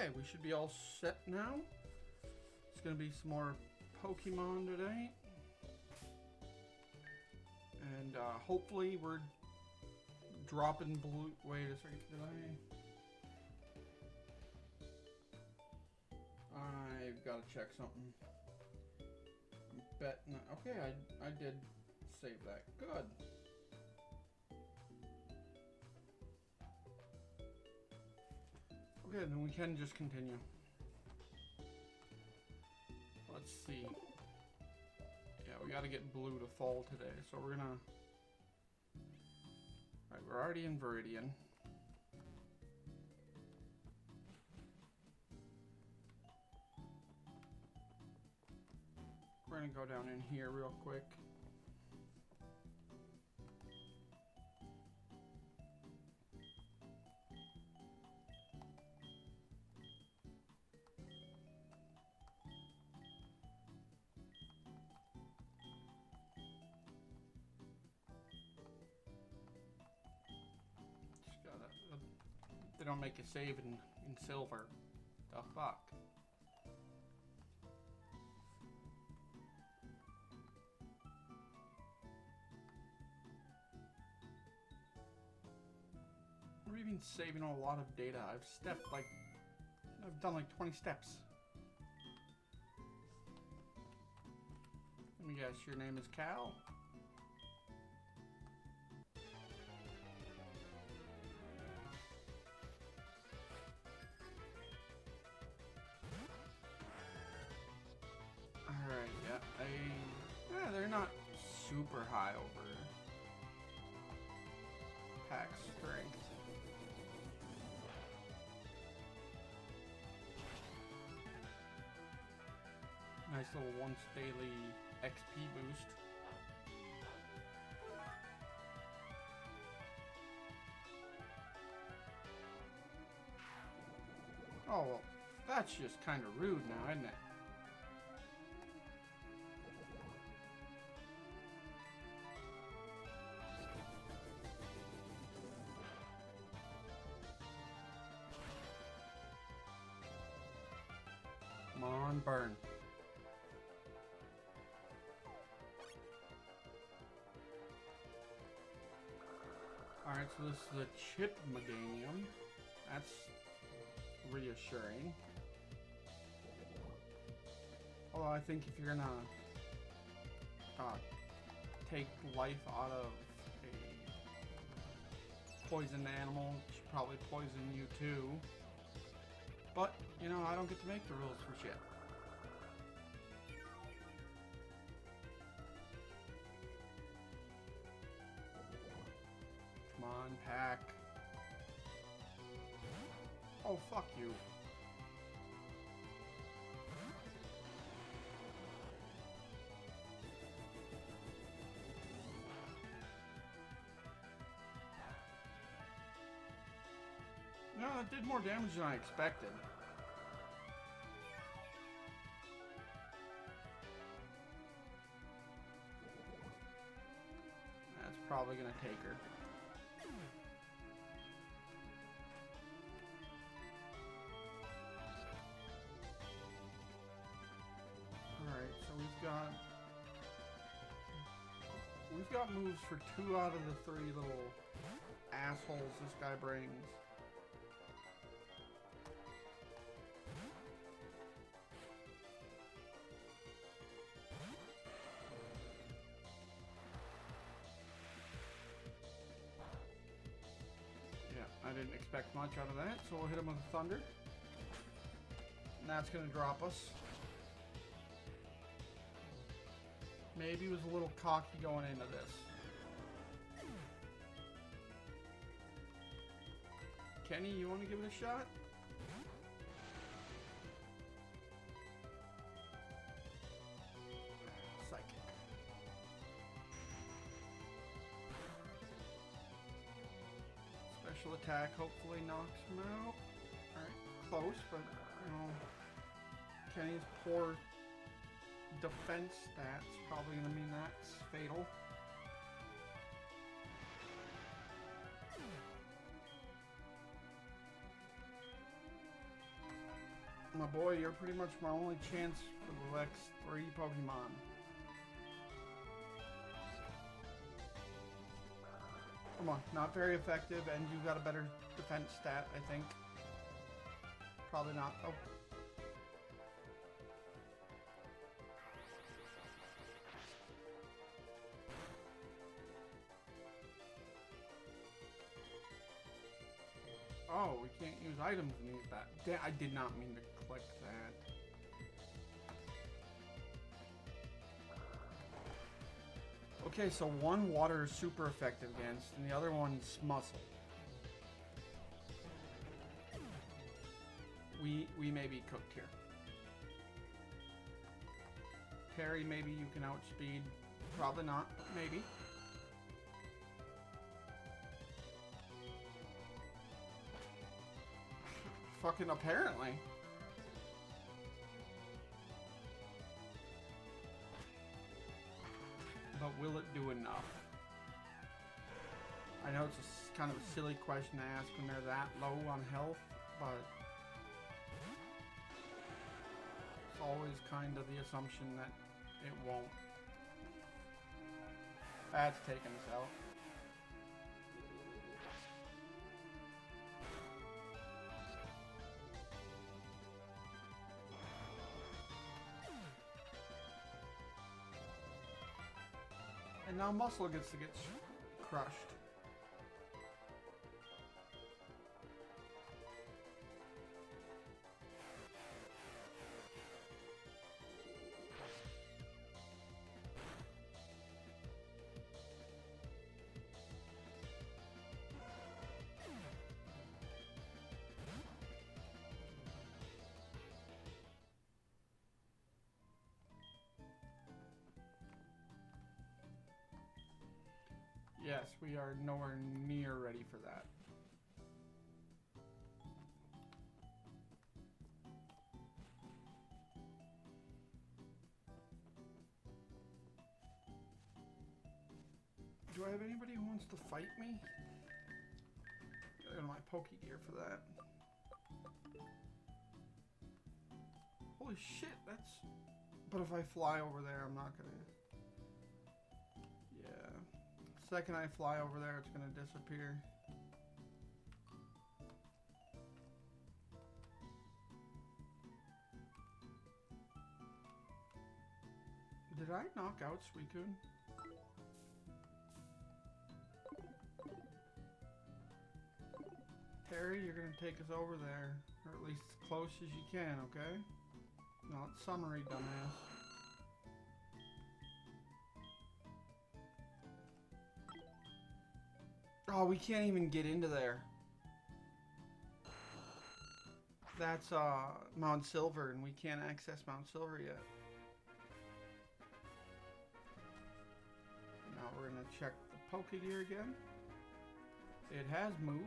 Okay, we should be all set now. It's gonna be some more Pokemon today. And hopefully we're dropping blue. Wait a second, did I've got to check something. I'm betting. Okay, I did save that. Good. Okay, then we can just continue. Let's see. Yeah, we got to get blue to fall today, so we're gonna. Alright, we're already in Viridian. We're gonna go down in here real quick. Just gotta, they don't make a save in silver. The fuck? We're even saving a lot of data. I've done like 20 steps. Let me guess, your name is Cal? Alright, yeah, they're not super high over pack strength. Nice little once daily XP boost. Oh, well, that's just kind of rude now, isn't it? Come on, burn. Alright, so this is a chip Meganium. That's reassuring. Although I think if you're gonna take life out of a poisoned animal, it should probably poison you too. But, you know, I don't get to make the rules for shit. Come on, pack. Oh, fuck you. No, it did more damage than I expected. That's probably gonna take her. Alright, so we've got moves for 2 out of the 3 little assholes this guy brings. Yeah, I didn't expect much out of that, so we'll hit him with a thunder. And that's gonna drop us. Maybe he was a little cocky going into this. Kenny, you want to give it a shot? Psychic. Special attack hopefully knocks him out. Alright, close, but, you know, Kenny's poor defense stats probably going to mean that's fatal. My boy, you're pretty much my only chance for the next 3 Pokemon. Come on, not very effective, and you got a better defense stat, I think. Probably not. Oh. Oh, we can't use items and use that. I did not mean to click that. Okay, so one water is super effective against, and the other one's muscle. We may be cooked here. Terry, maybe you can outspeed. Probably not. Maybe. Fucking apparently. But will it do enough? I know it's a kind of a silly question to ask when they're that low on health, but it's always kind of the assumption that it won't. That's taking us out. And now Muscle gets to get crushed. Yes, we are nowhere near ready for that. Do I have anybody who wants to fight me? Gotta go to my Pokegear for that. Holy shit, that's... But if I fly over there, I'm not gonna... The second I fly over there, it's gonna disappear. Did I knock out Suicune? Terry, you're gonna take us over there, or at least as close as you can, okay? Not summary, dumbass. Oh, we can't even get into there. That's Mount Silver, and we can't access Mount Silver yet. Now we're gonna check the Pokegear again. It has moved.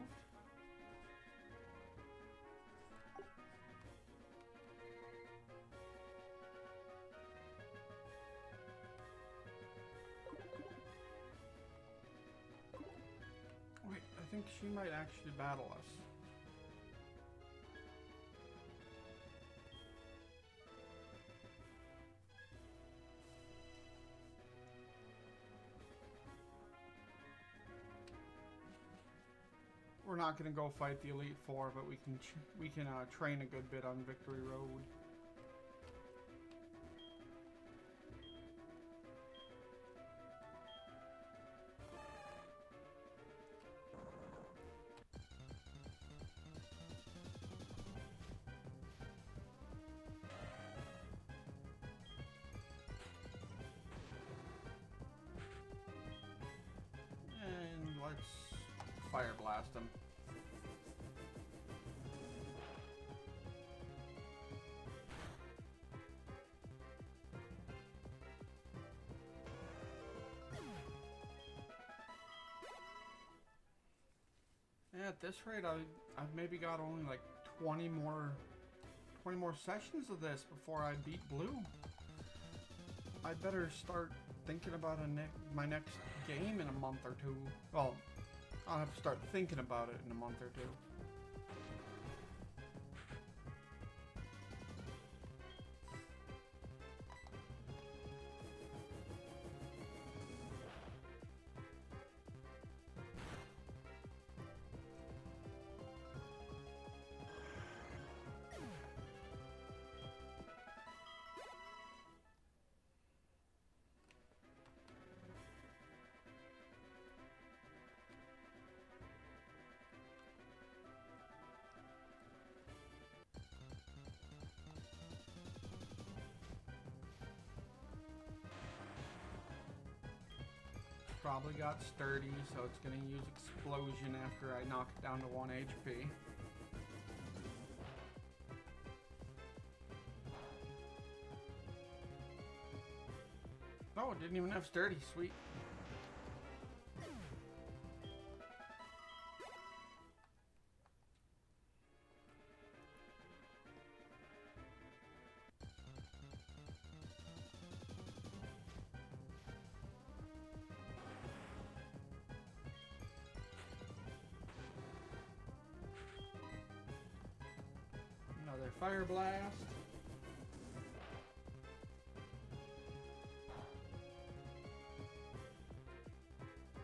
I think she might actually battle us. We're not going to go fight the Elite Four, but we can train a good bit on Victory Road. Let's fire blast him. Yeah, at this rate, I've maybe got only like 20 more sessions of this before I beat Blue. I better start thinking about my next game in a month or two. Well, I'll have to start thinking about it in a month or two. probably got sturdy, so it's gonna use explosion after I knock it down to 1 HP. Oh, it didn't even have sturdy. Sweet. Another fire blast.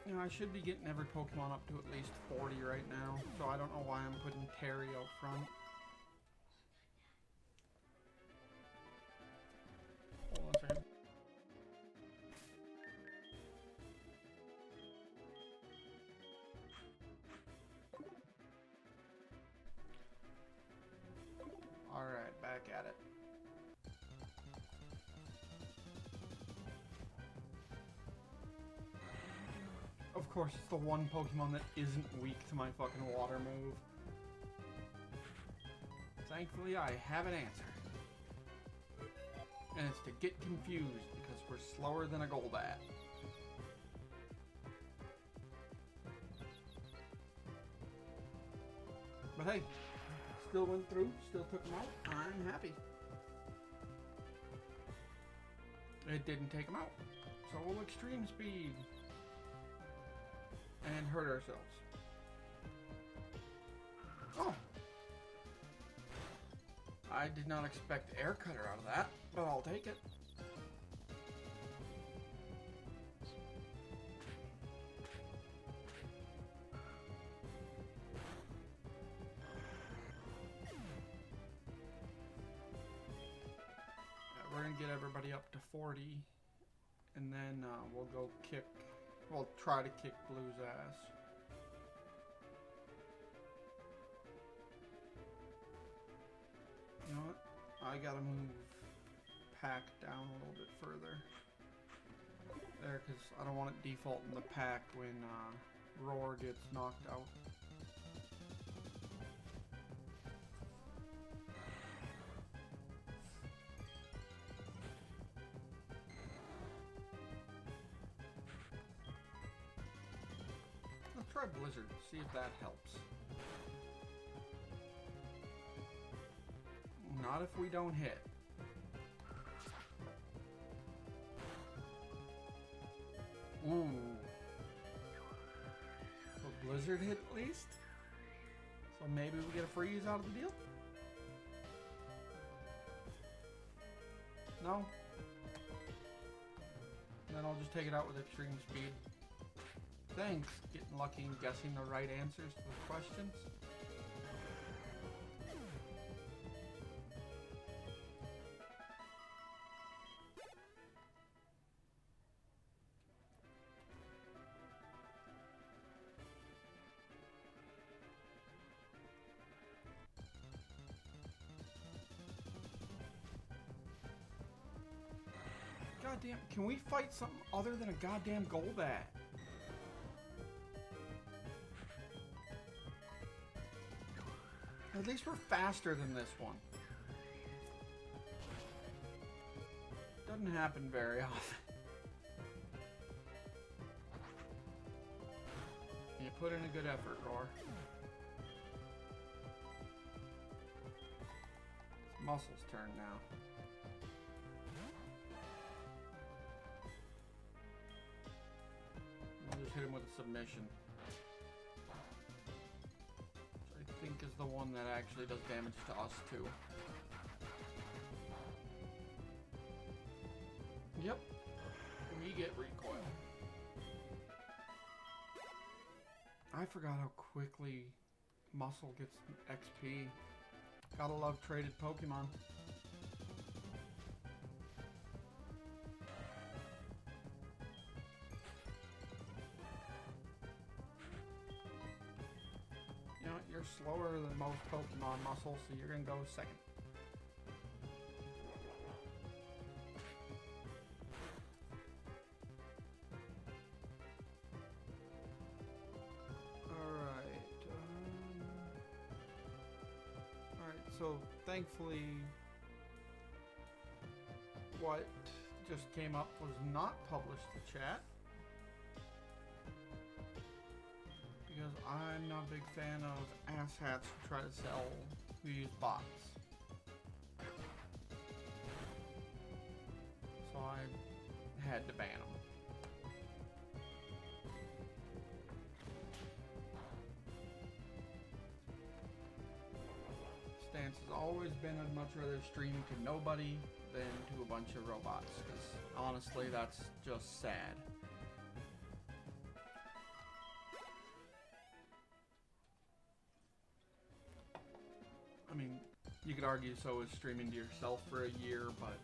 You know, I should be getting every Pokemon up to at least 40 right now, so I don't know why I'm putting Terry out front. Hold on a second. Alright, back at it. Of course, it's the one Pokemon that isn't weak to my fucking water move. Thankfully, I have an answer. And it's to get confused, because we're slower than a Golbat. But hey, still went through, still took him out. I'm happy. It didn't take him out. So we'll extreme speed. And hurt ourselves. Oh! I did not expect air cutter out of that, but I'll take it. We're gonna get everybody up to 40, and then we'll go kick. We'll try to kick Blue's ass. You know what? I gotta move pack down a little bit further. There, because I don't want it defaulting the pack when Roar gets knocked out. Try Blizzard, see if that helps. Not if we don't hit. Ooh. Will Blizzard hit at least? So maybe we get a freeze out of the deal? No? Then I'll just take it out with extreme speed. Thanks, getting lucky and guessing the right answers to the questions. Goddamn, can we fight something other than a goddamn Golbat? At least we're faster than this one. Doesn't happen very often. You put in a good effort, Roar. It's Muscle's turn now. We'll just hit him with a submission. I think is the one that actually does damage to us too. Yep, we get recoil. I forgot how quickly Muscle gets XP. Gotta love traded Pokemon. You're slower than most Pokemon, Muscle, so you're gonna go second. So thankfully, what just came up was not published to chat. Because I'm not a big fan of asshats who try to sell, who use bots. So I had to ban them. Stance has always been I'd much rather stream to nobody than to a bunch of robots, because honestly that's just sad. I mean, you could argue so is streaming to yourself for a year, but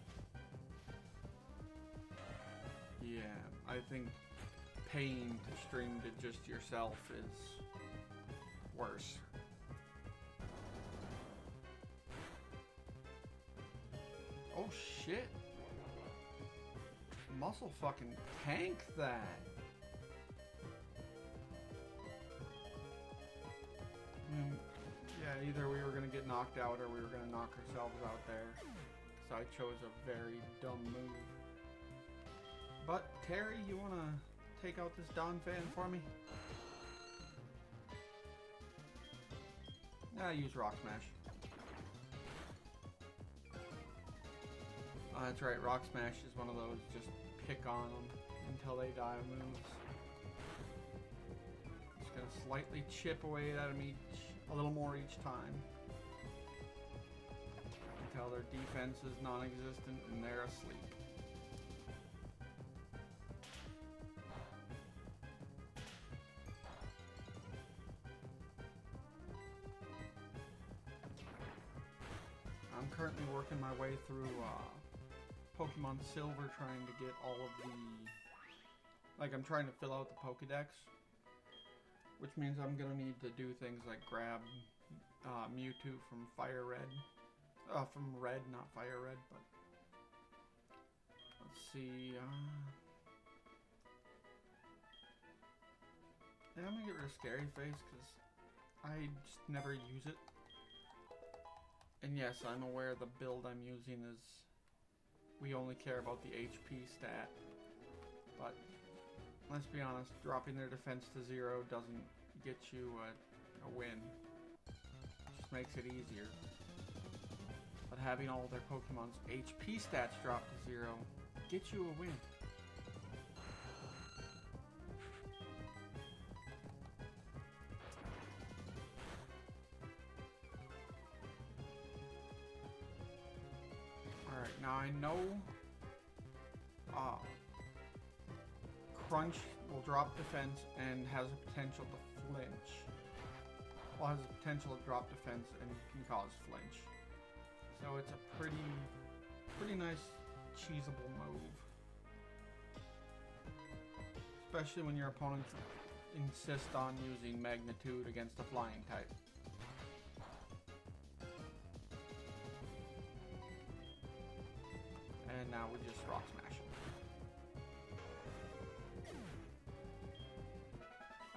yeah, I think paying to stream to just yourself is worse. Oh shit. Muscle fucking tank that. Yeah, either we were gonna get knocked out or we were gonna knock ourselves out there. So I chose a very dumb move. But Terry, you wanna take out this Don fan for me? Nah, use Rock Smash. That's right, Rock Smash is one of those just pick on them until they die moves. Just gonna slightly chip away at them a little more each time. Until their defense is non-existent and they're asleep. I'm currently working my way through Pokemon Silver, trying to get all of the... Like, I'm trying to fill out the Pokedex. Which means I'm gonna need to do things like grab Mewtwo from Fire Red. From Red, not Fire Red, but... Let's see... Yeah, I'm gonna get rid of Scary Face, because I just never use it. And yes, I'm aware the build I'm using is... We only care about the HP stat. But, let's be honest, dropping their defense to 0 doesn't get you a win. It just makes it easier. But having all their Pokemon's HP stats drop to 0 gets you a win. Alright, now I know Crunch will drop defense and has a potential to flinch. Well, has a potential to drop defense and can cause flinch. So it's a pretty nice cheesable move. Especially when your opponents insist on using Magnitude against a flying type. And now we just Rock Smash him.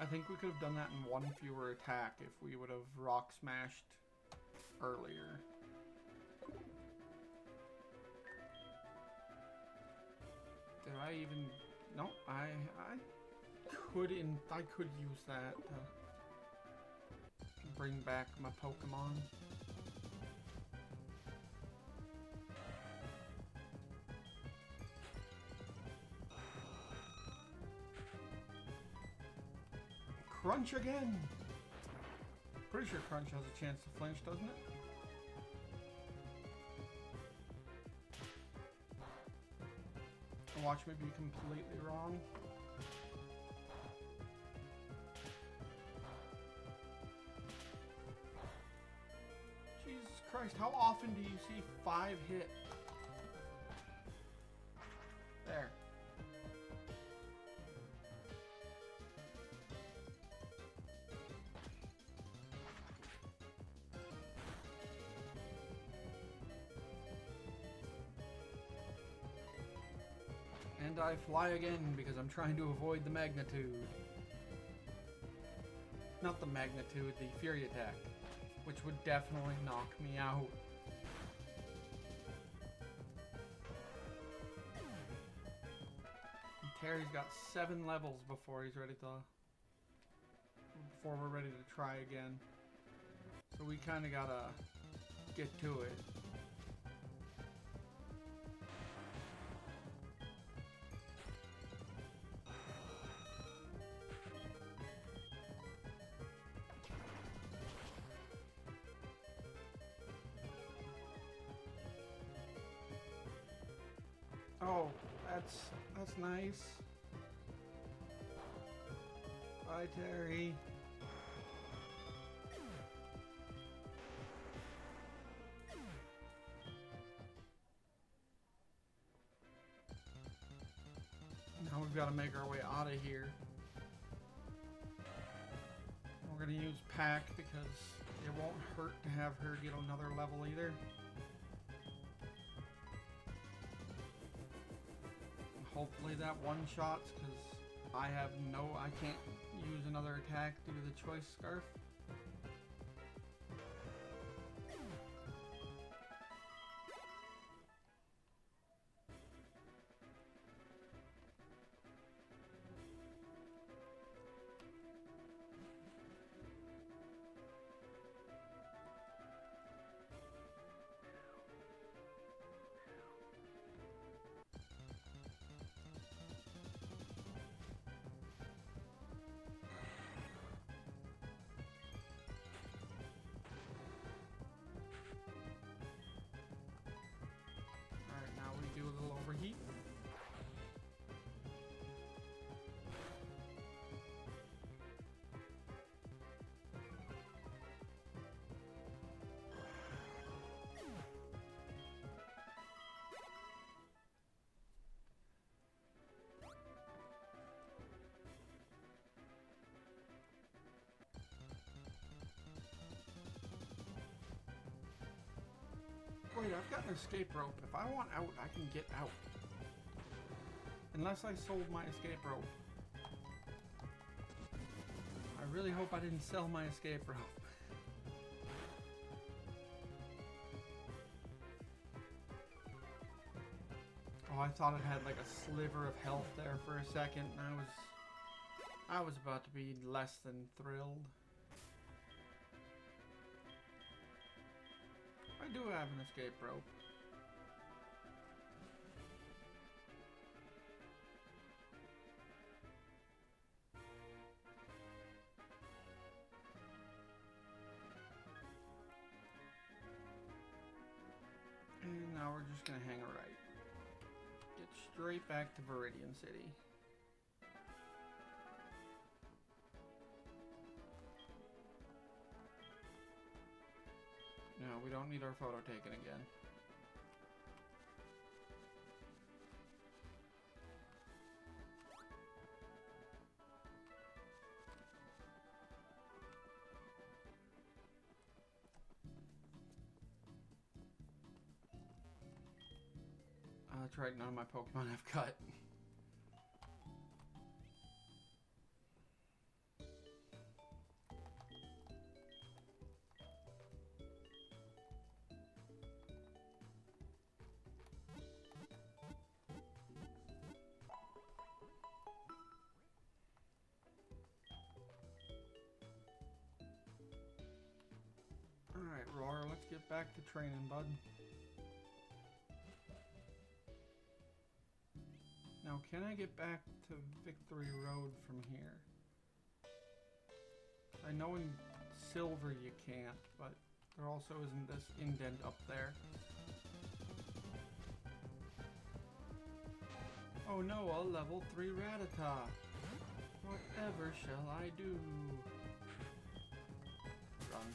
I think we could have done that in one fewer attack if we would have Rock Smashed earlier. Did I even... No, I could use that to bring back my Pokemon. Crunch again! Pretty sure Crunch has a chance to flinch, doesn't it? Watch me be completely wrong. Jesus Christ, how often do you see 5 hit? There. And I fly again because I'm trying to avoid the Magnitude. Not the Magnitude, the Fury attack. which would definitely knock me out. And Terry's got 7 levels before we're ready to try again. So we kind of gotta get to it. Oh, that's nice. Bye, Terry. Now we've got to make our way out of here. We're going to use Pack because it won't hurt to have her get another level either. Hopefully that one-shots, because I can't use another attack due to the choice scarf. Do a little overheat. Wait, I've got an escape rope. If I want out, I can get out. Unless I sold my escape rope. I really hope I didn't sell my escape rope. Oh, I thought it had like a sliver of health there for a second, and I was about to be less than thrilled. I do have an escape rope. And now we're just gonna hang a right. Get straight back to Viridian City. No, we don't need our photo taken again. That's right, none of my Pokemon have cut. Alright, Roar, let's get back to training, bud. Now, can I get back to Victory Road from here? I know in Silver you can't, but there also isn't this indent up there. Oh no, a level 3 Rattata. Whatever shall I do? Run.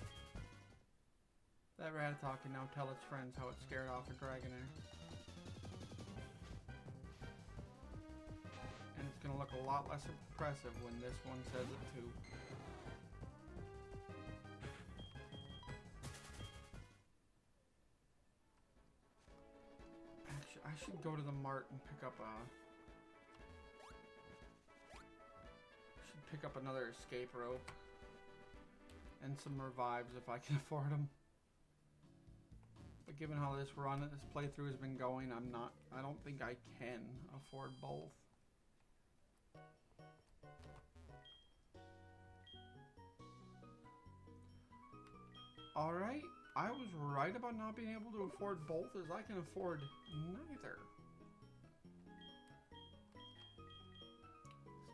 That Rattata can now tell its friends how it scared off a Dragonair. And it's gonna look a lot less impressive when this one says it too. Actually, I should go to the mart and pick up another escape rope. and some revives if I can afford them. But given how this playthrough has been going, I don't think I can afford both. Alright, I was right about not being able to afford both, as I can afford neither.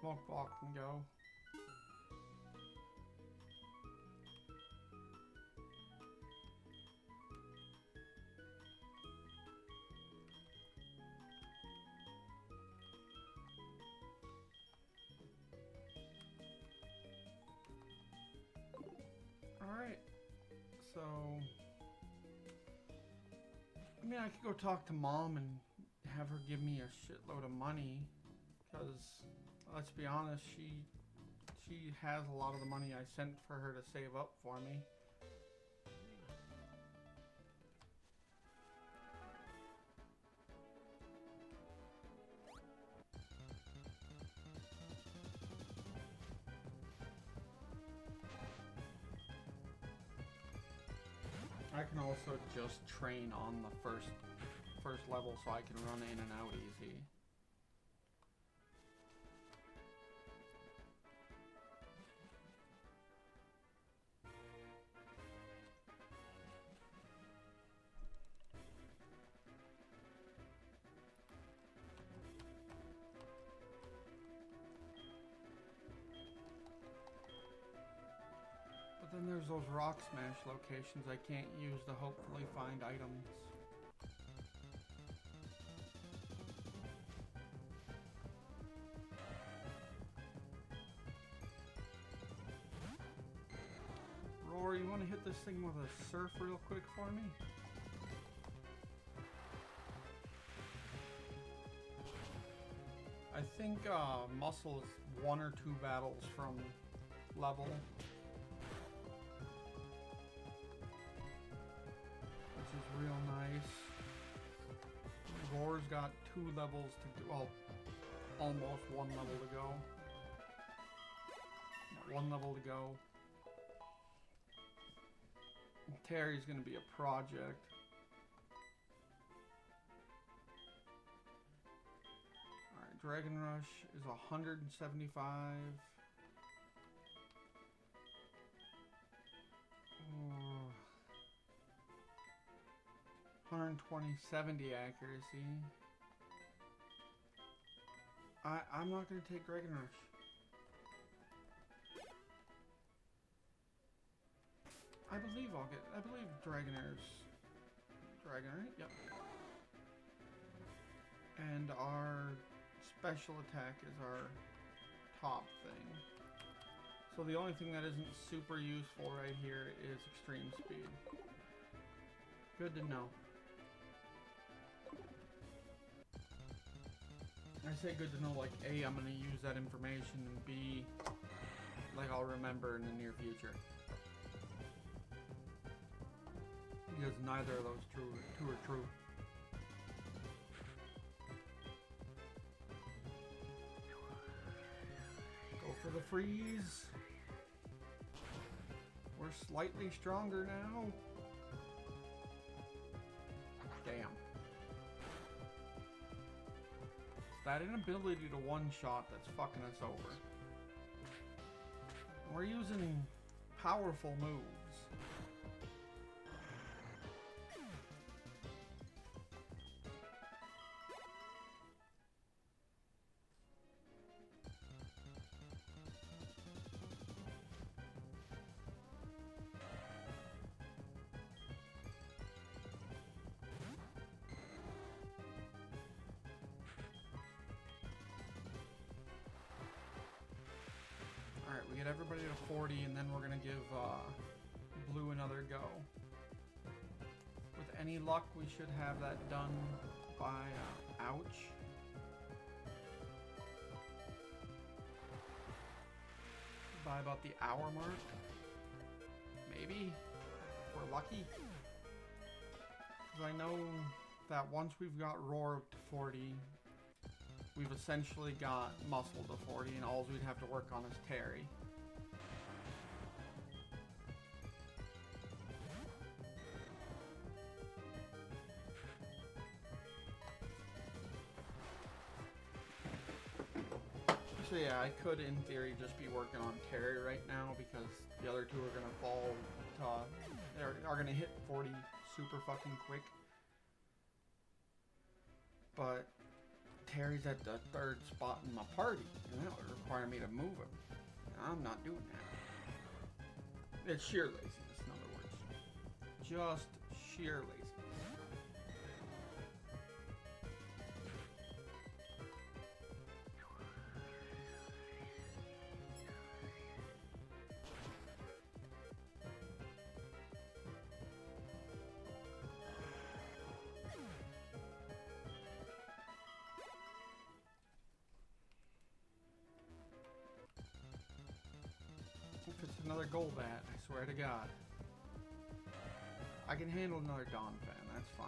Smoke ball can go. Alright, so I mean, I could go talk to Mom and have her give me a shitload of money, because let's be honest, she has a lot of the money I sent for her to save up for me. I can also just train on the first level so I can run in and out easy. But then there's those rock smash locations I can't use to hopefully find items. Roar, you want to hit this thing with a surf real quick for me? I think Muscle is 1 or 2 battles from level. Which is real nice. Roar's got 2 levels to go. Well, almost 1 level to go. 1 level to go. Terry's gonna be a project. Alright, Dragon Rush is 175. Oh. 120, 70 accuracy. I'm not gonna take Dragon Rush. I believe Dragonair's Dragonair, yep. And our special attack is our top thing. So the only thing that isn't super useful right here is extreme speed. Good to know. I say good to know, like, A, I'm gonna use that information, and B, like, I'll remember in the near future. Because neither of those two are true. Go for the freeze. We're slightly stronger now. Damn. That inability to one-shot that's fucking us over. We're using powerful moves. Alright, we get everybody to 40, and then we're going to give Blue another go. With any luck, we should have that done by, ouch. By about the hour mark. Maybe, if we're lucky. Because I know that once we've got Roar up to 40, we've essentially got Muscle to 40, and all we'd have to work on is Terry. So yeah, I could in theory just be working on Terry right now because the other two are gonna fall to, are gonna hit 40 super fucking quick. But Terry's at the third spot in my party, and that would require me to move him. I'm not doing that. It's sheer laziness, in other words. Just sheer laziness. If it's another Golbat, I swear to God. I can handle another Donphan, that's fine.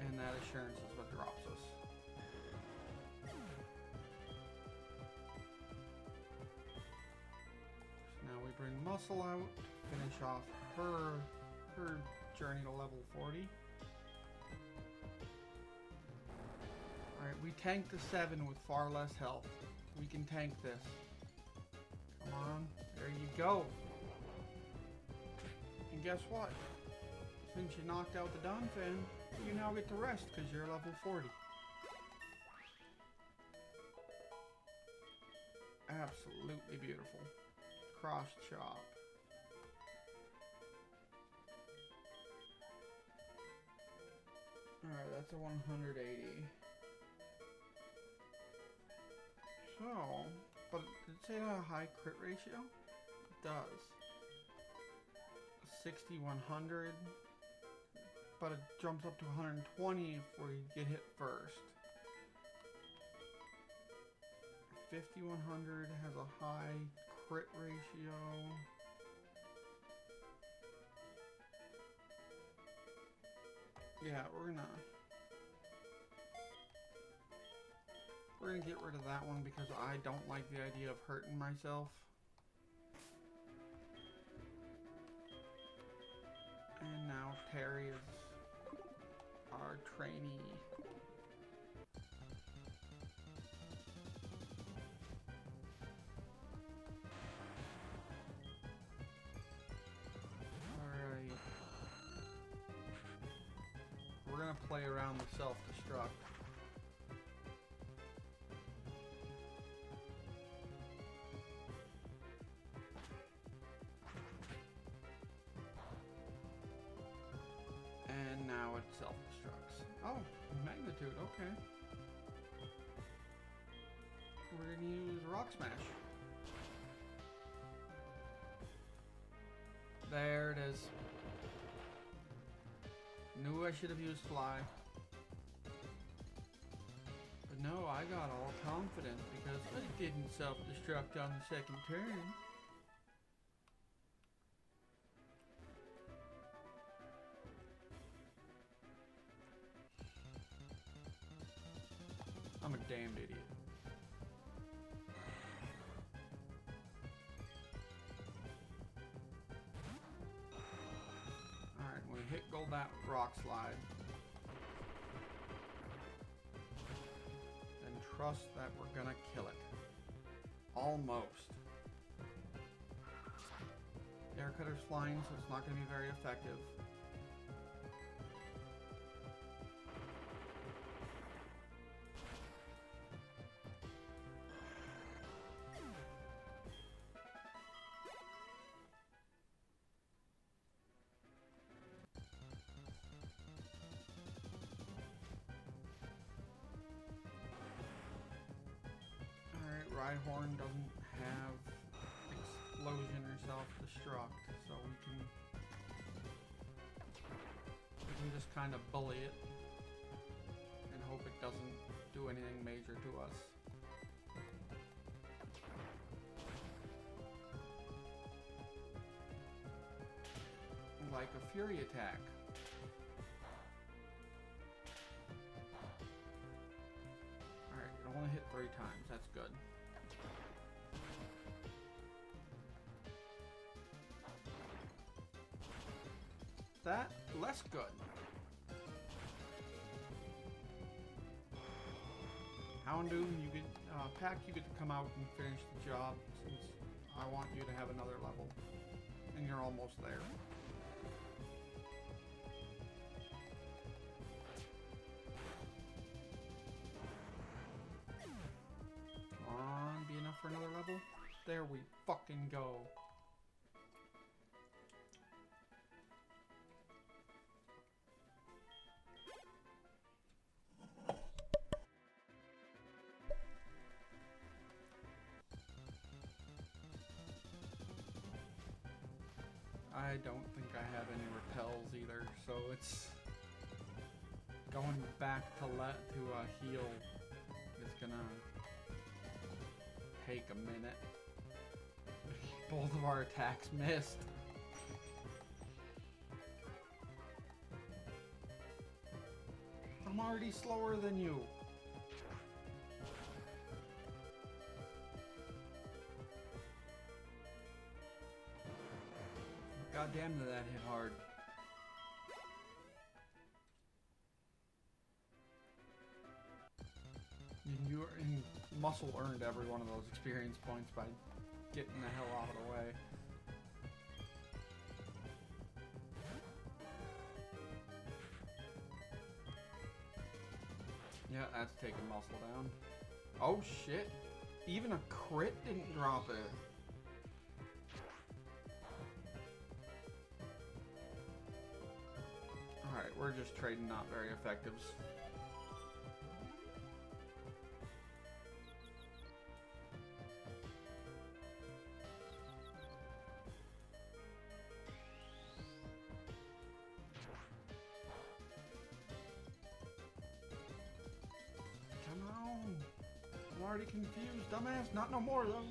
And that assurance is what drops us. Now we bring Muscle out, finish off her journey to level 40. Alright, we tanked the 7 with far less health. We can tank this. Come on, there you go. And guess what? Since you knocked out the Donphan, you now get to rest because you're level 40. Absolutely beautiful. Cross chop. Alright, that's a 180. So, but did it say it had a high crit ratio? It does. 60-100. But it jumps up to 120 if we get hit first. 50-100 has a high crit ratio. Yeah, we're gonna get rid of that one because I don't like the idea of hurting myself. And now Terry is our trainee. We're gonna play around with self-destruct. And now it self-destructs. Oh, magnitude, okay. We're gonna use Rock Smash. There it is. Knew I should have used Fly. But no, I got all confident because I didn't self-destruct on the second turn. I'm a damned idiot. Alright, we hit Golbat with Rock Slide. And trust that we're gonna kill it. Almost. Air Cutter's flying, so it's not gonna be very effective. Rhyhorn doesn't have explosion or self-destruct, so we can just kind of bully it and hope it doesn't do anything major to us. Like a Fury attack. Alright, it only hit 3 times. That's good. That less good. Houndoom, you get Pack. You get to come out and finish the job since I want you to have another level, and you're almost there. Come on, be enough for another level. There we fucking go. I don't think I have any repels either, so it's going back to heal is gonna take a minute. Both of our attacks missed. I'm already slower than you. God damn, did that hit hard. And Muscle earned every one of those experience points by getting the hell out of the way. Yeah, that's taking Muscle down. Oh shit. Even a crit didn't drop it. Alright, we're just trading not very effectives. Come on. I'm already confused, dumbass. Not no more, though.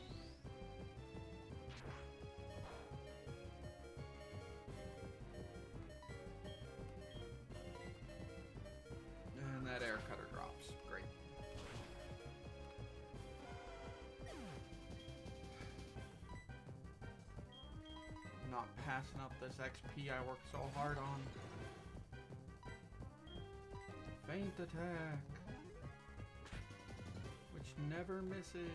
And that air cutter drops. Great. Not passing up this XP I worked so hard on. Feint attack. Which never misses.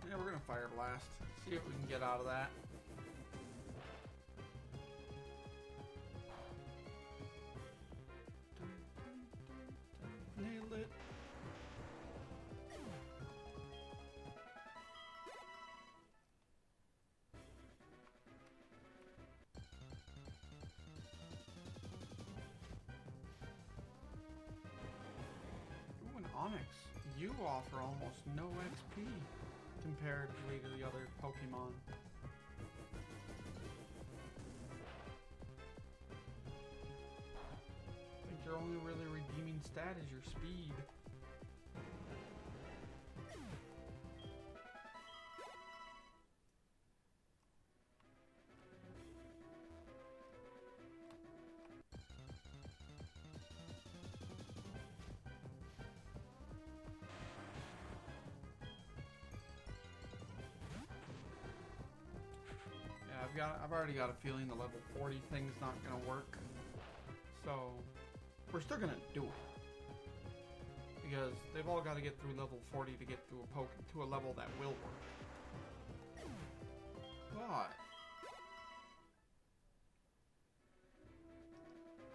Yeah, we're gonna Fire Blast. See what we can get out of that. Nailed it. Ooh, an Onyx. You offer almost no XP comparatively to the other Pokemon. I think your only really redeeming stat is your speed. I've already got a feeling the level 40 thing's not gonna work. So we're still gonna do it. Because they've all got to get through level 40 to get through to a level that will work. But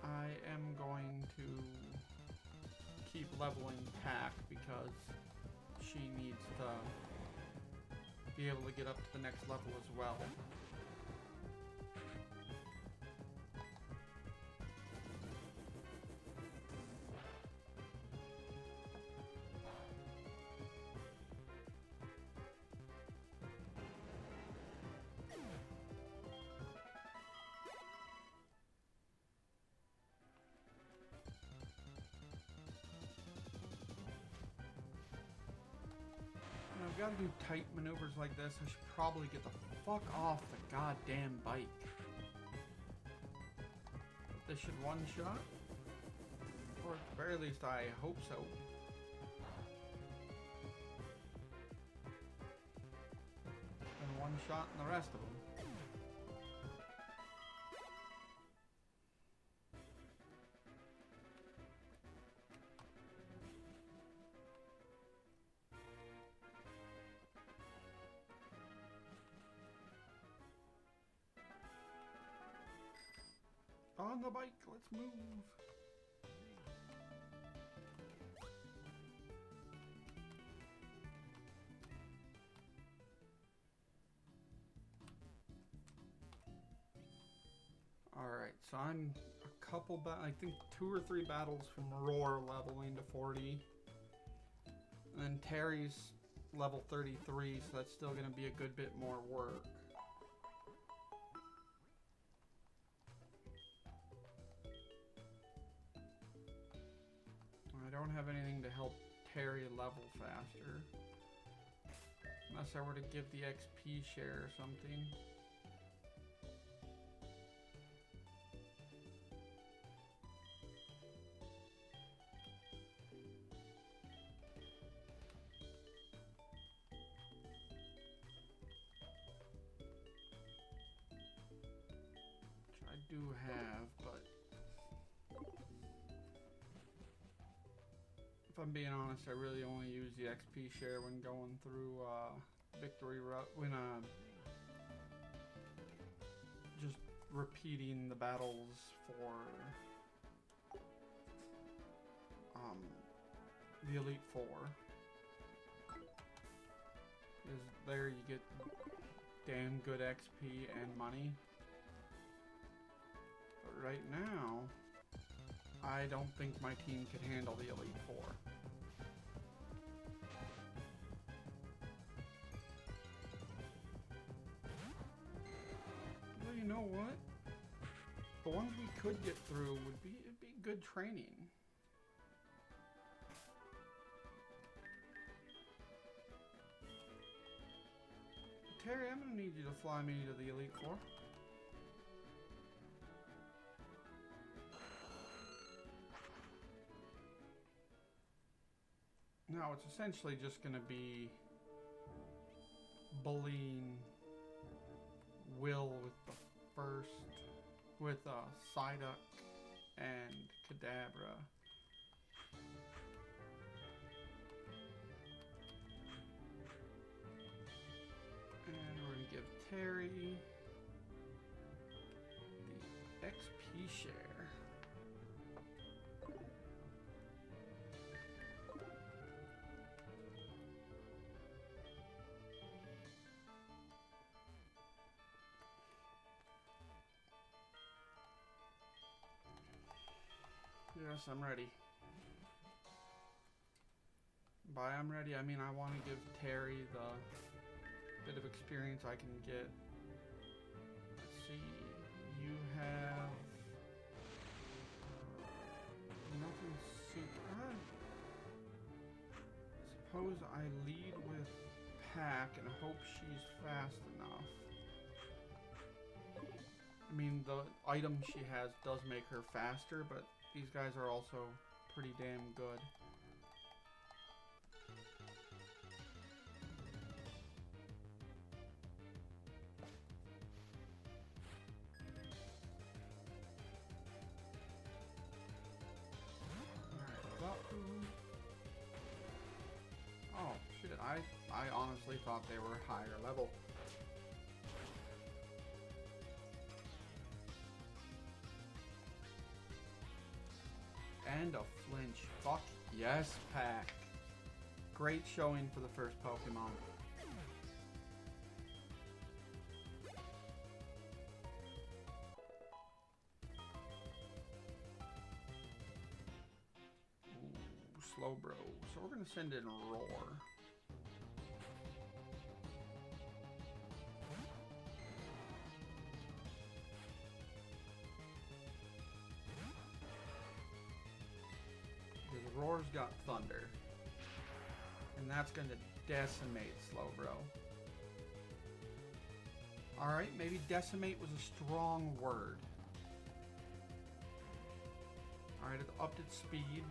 I am going to keep leveling Pack because she needs to be able to get up to the next level as well. gotta do tight maneuvers like this, I should probably get the fuck off the goddamn bike. This should one-shot. Or at the very least, I hope so. And one-shot in the rest of them. On the bike, let's move. Alright, so I'm a couple, I think 2 or 3 battles from Roar leveling to 40. And then Terry's level 33, so that's still going to be a good bit more work. I don't have anything to help Terry level faster. Unless I were to give the XP share or something. Which I do have, but if I'm being honest, I really only use the XP share when going through victory route, when just repeating the battles for the Elite Four. Is there you get damn good XP and money. But right now, I don't think my team could handle the Elite Four. Well, you know what? The ones we could get through would be, it'd be good training. Terry, I'm gonna need you to fly me to the Elite Four. Now it's essentially just going to be bullying Will with the first, with Psyduck and Kadabra. And we're going to give Terry the XP share. Yes, I'm ready. By I'm ready, I mean I want to give Terry the bit of experience I can get. Let's see, you have nothing super. Suppose I lead with Pack and hope she's fast enough. I mean, the item she has does make her faster, but these guys are also pretty damn good. Oh shit, I honestly thought they were higher level. And a flinch. Fuck yes, Pack. Great showing for the first Pokemon. Ooh, Slowbro. So we're gonna send in Roar. Roar's got Thunder, and that's going to Decimate, Slowbro. Alright, maybe decimate was a strong word. Alright, it upped its speed.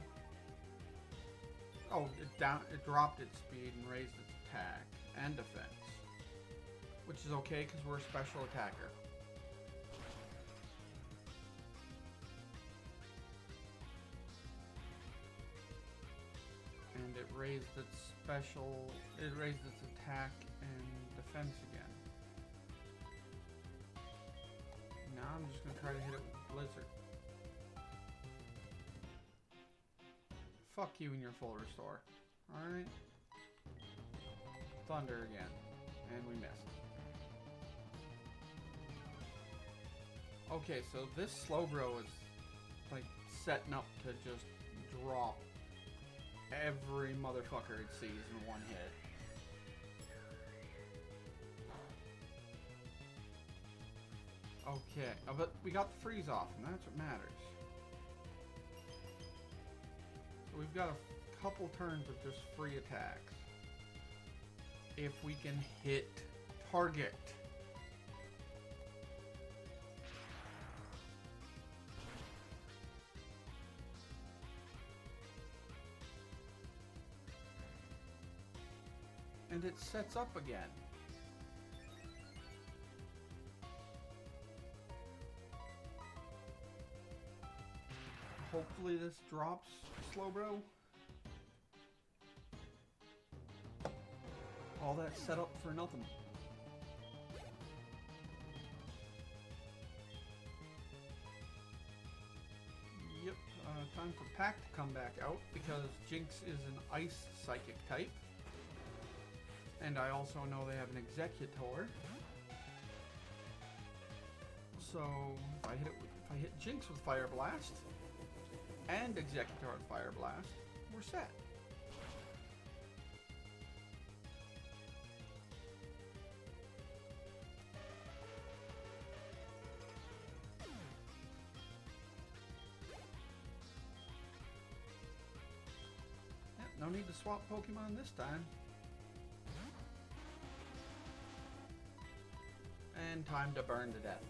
Oh, it dropped its speed and raised its attack and defense. Which is okay because we're a special attacker. And it raised its attack and defense again. Now I'm just gonna try to hit it with Blizzard. Fuck you and your full restore. Alright. Thunder again. And we missed. Okay, so this Slowbro is like setting up to just drop every motherfucker it sees in one hit. Okay, but we got the freeze off, and that's what matters. So we've got a couple turns of just free attacks. If we can hit target. And it sets up again. Hopefully this drops Slowbro. All that set up for nothing. Yep, time for Pack to come back out because Jinx is an ice psychic type. And I also know they have an Executor. So if I hit Jinx with Fire Blast and Executor with Fire Blast, we're set. Yep, no need to swap Pokemon this time. And time to burn to death.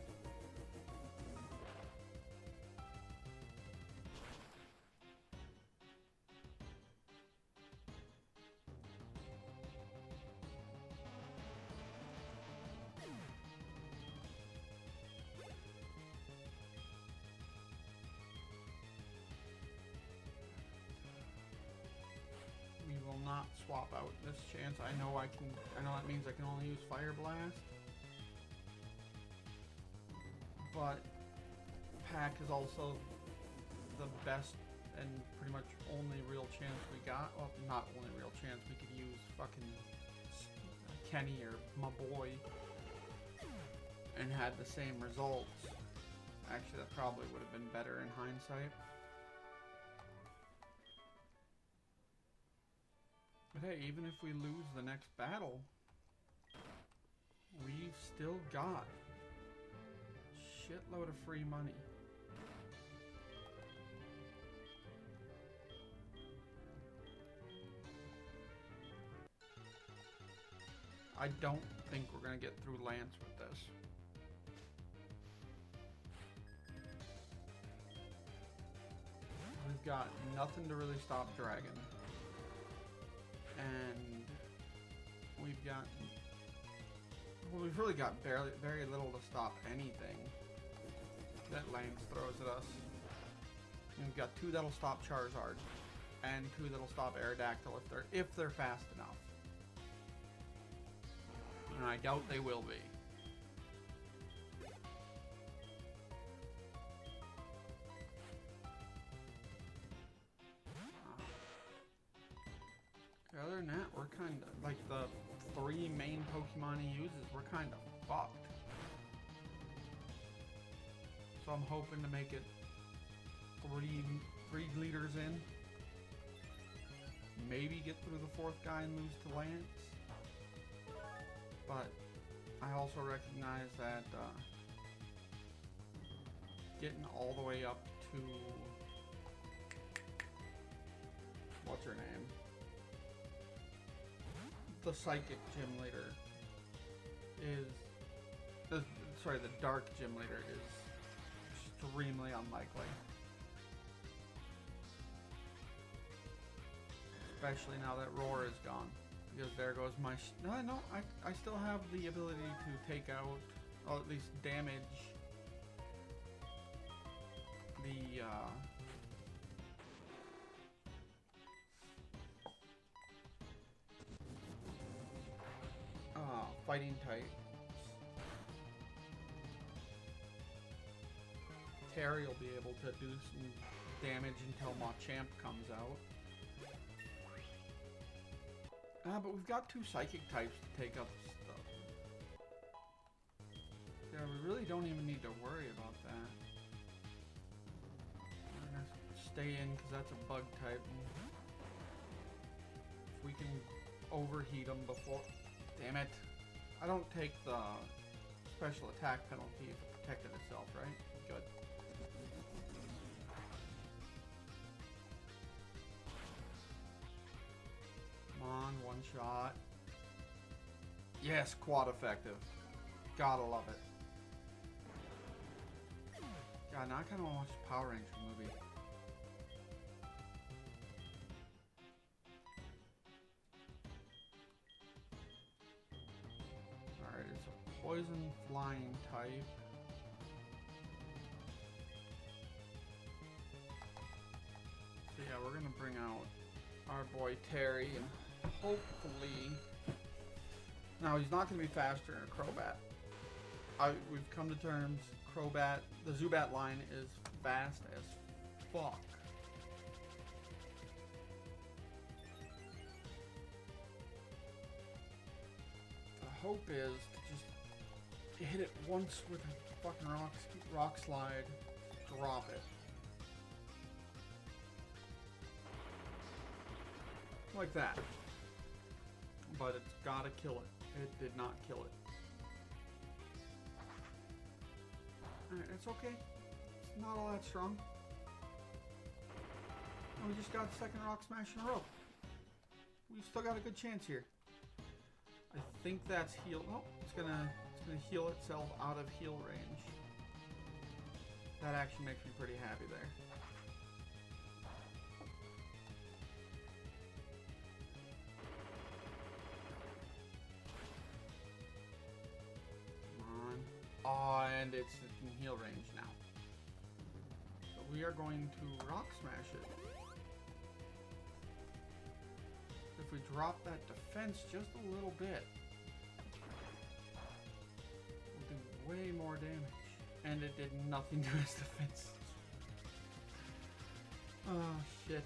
We will not swap out this chance. I know that means I can only use Fire Blast. But Pack is also the best and pretty much only real chance we got. Well, not only real chance, we could use fucking Kenny or my boy and had the same results. Actually, that probably would have been better in hindsight. But hey, even if we lose the next battle, we've still got shitload of free money. I don't think we're gonna get through Lance with this. We've got nothing to really stop Dragon. And we've really got very little to stop anything that Lance throws at us. And we've got 2 that'll stop Charizard, and 2 that'll stop Aerodactyl if they're fast enough. And I doubt they will be. Other than that, we're kind of like the 3 main Pokemon he uses. We're kind of fucked. So I'm hoping to make it 3 leaders in. Maybe get through the 4th guy and lose to Lance. But I also recognize that getting all the way up to what's her name? the Psychic Gym Leader is... sorry, the Dark Gym Leader is extremely unlikely. Especially now that Roar is gone. Because there goes my... No, I still have the ability to take out, or at least damage, the, fighting types. Terry will be able to do some damage until Machamp comes out. But we've got 2 psychic types to take up stuff. Yeah, we really don't even need to worry about that. We're gonna stay in because that's a bug type. If we can overheat them before... Damn it. I don't take the special attack penalty if it protected itself, right? Good. Come on, one shot. Yes, quad effective. Gotta love it. God, now I kind of want to watch the Power Ranger movie. Alright, it's a poison flying type. So yeah, we're gonna bring out our boy Terry and hopefully... Now, he's not going to be faster than a Crobat. We've come to terms, Crobat, the Zubat line is fast as fuck. The hope is to just hit it once with a fucking rock slide, drop it. Like that. But it's gotta kill it. It did not kill it. Alright, it's okay. It's not all that strong. And we just got a second rock smash in a row. We've still got a good chance here. I think that's heal. Oh, it's gonna heal itself out of heal range. That actually makes me pretty happy there. And it's in heal range now. So we are going to rock smash it. If we drop that defense just a little bit, we'll do way more damage. And it did nothing to his defense. Oh shit.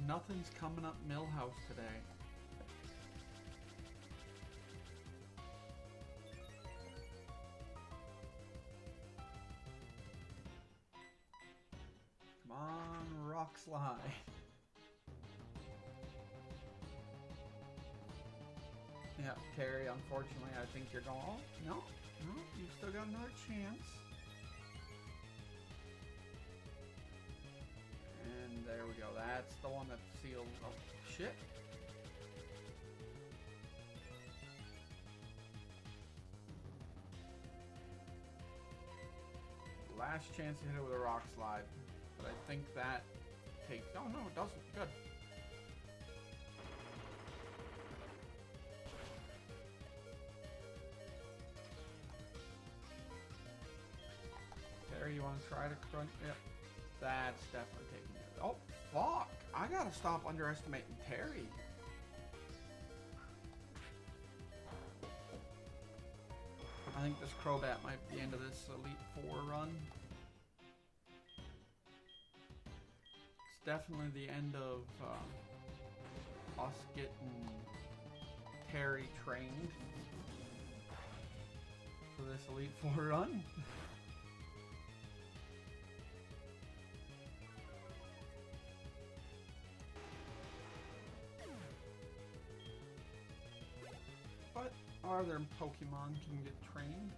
Nothing's coming up Millhouse today. Rock slide. Yeah, Terry, unfortunately, I think you're going, oh, no, you've still got another chance. And there we go. That's the one that sealed. Oh, shit. Last chance to hit it with a rock slide. But I think that takes... Oh, no, it doesn't. Good. Terry, you want to try to crunch? Yep. That's definitely taking it. Oh, fuck. I gotta stop underestimating Terry. I think this Crobat might be the end of this Elite Four run. It's definitely the end of us getting Terry trained for this Elite Four run. But other Pokemon can get trained.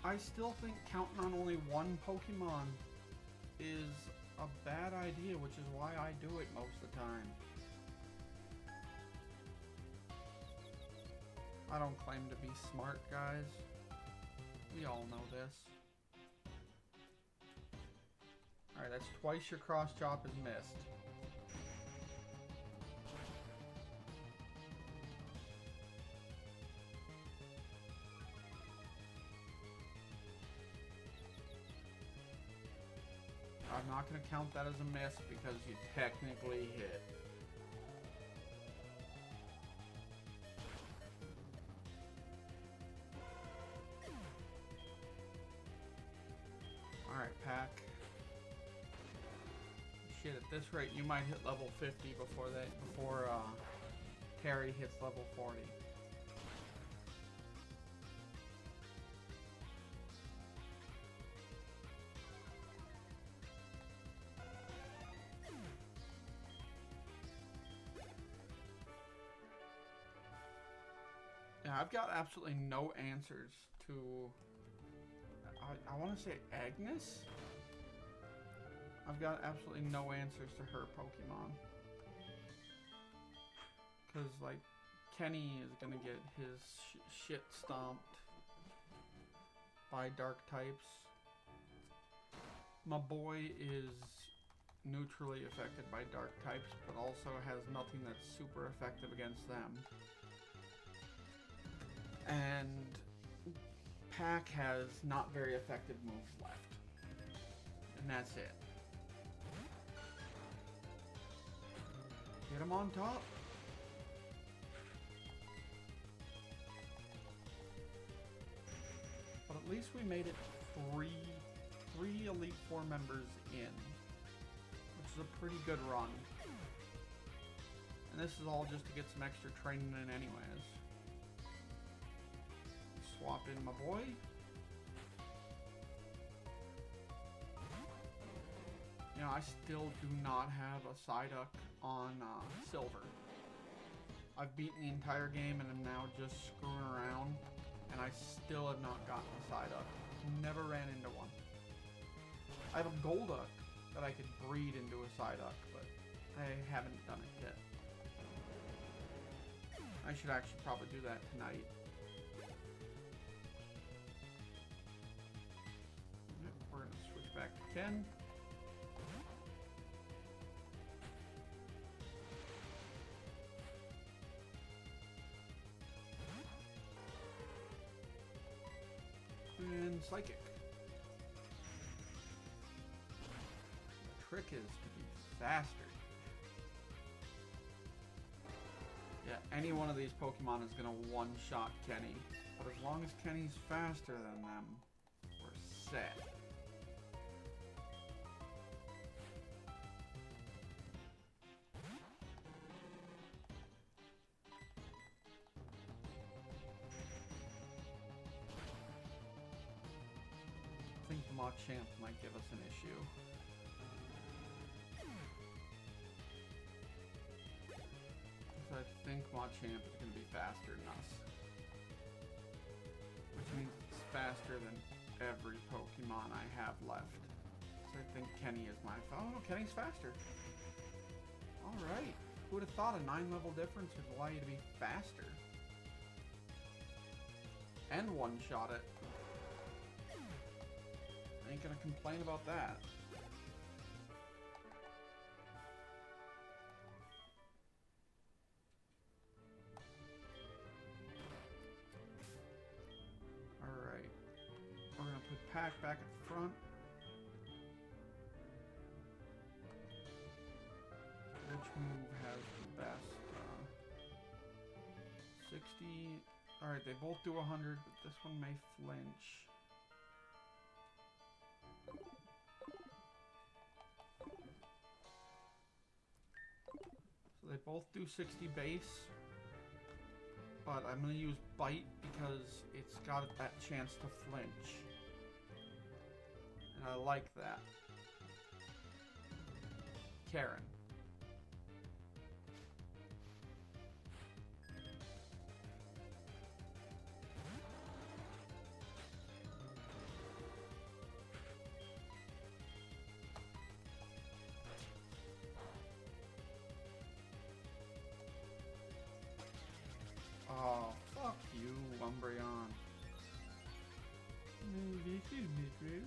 I still think counting on only one Pokemon is a bad idea, which is why I do it most of the time. I don't claim to be smart, guys. We all know this. Alright, that's twice your cross chop is missed. I'm not going to count that as a miss because you technically hit. Alright, Pack. Shit, at this rate you might hit level 50 before Terry hits level 40. Yeah, I've got absolutely no answers to... I want to say Agnes? I've got absolutely no answers to her Pokemon. Because, like, Kenny is going to get his shit stomped by dark types. My boy is neutrally affected by dark types, but also has nothing that's super effective against them. And Pack has not very effective moves left. And that's it. Get him on top. But at least we made it three Elite Four members in, which is a pretty good run. And this is all just to get some extra training in anyways. Swap in my boy. You know, I still do not have a Psyduck on Silver. I've beaten the entire game and am now just screwing around, and I still have not gotten a Psyduck. Never ran into one. I have a Golduck that I could breed into a Psyduck, but I haven't done it yet. I should actually probably do that tonight. We're going to switch back to Ken. And Psychic. The trick is to be faster. Yeah, any one of these Pokemon is going to one-shot Kenny. But as long as Kenny's faster than them, we're set. I think Machamp might give us an issue. So I think Machamp is going to be faster than us. Which means it's faster than every Pokemon I have left. So I think Kenny is my... Oh no, Kenny's faster. Alright. Who would have thought a 9-level difference would allow you to be faster? And one-shot it. Ain't gonna complain about that. Alright. We're gonna put Pack back at the front. Which move has the best? 60. Alright, they both do 100, but this one may flinch. So they both do 60 base, but I'm going to use Bite because it's got that chance to flinch. And I like that. Karen. Umbreon. This is true.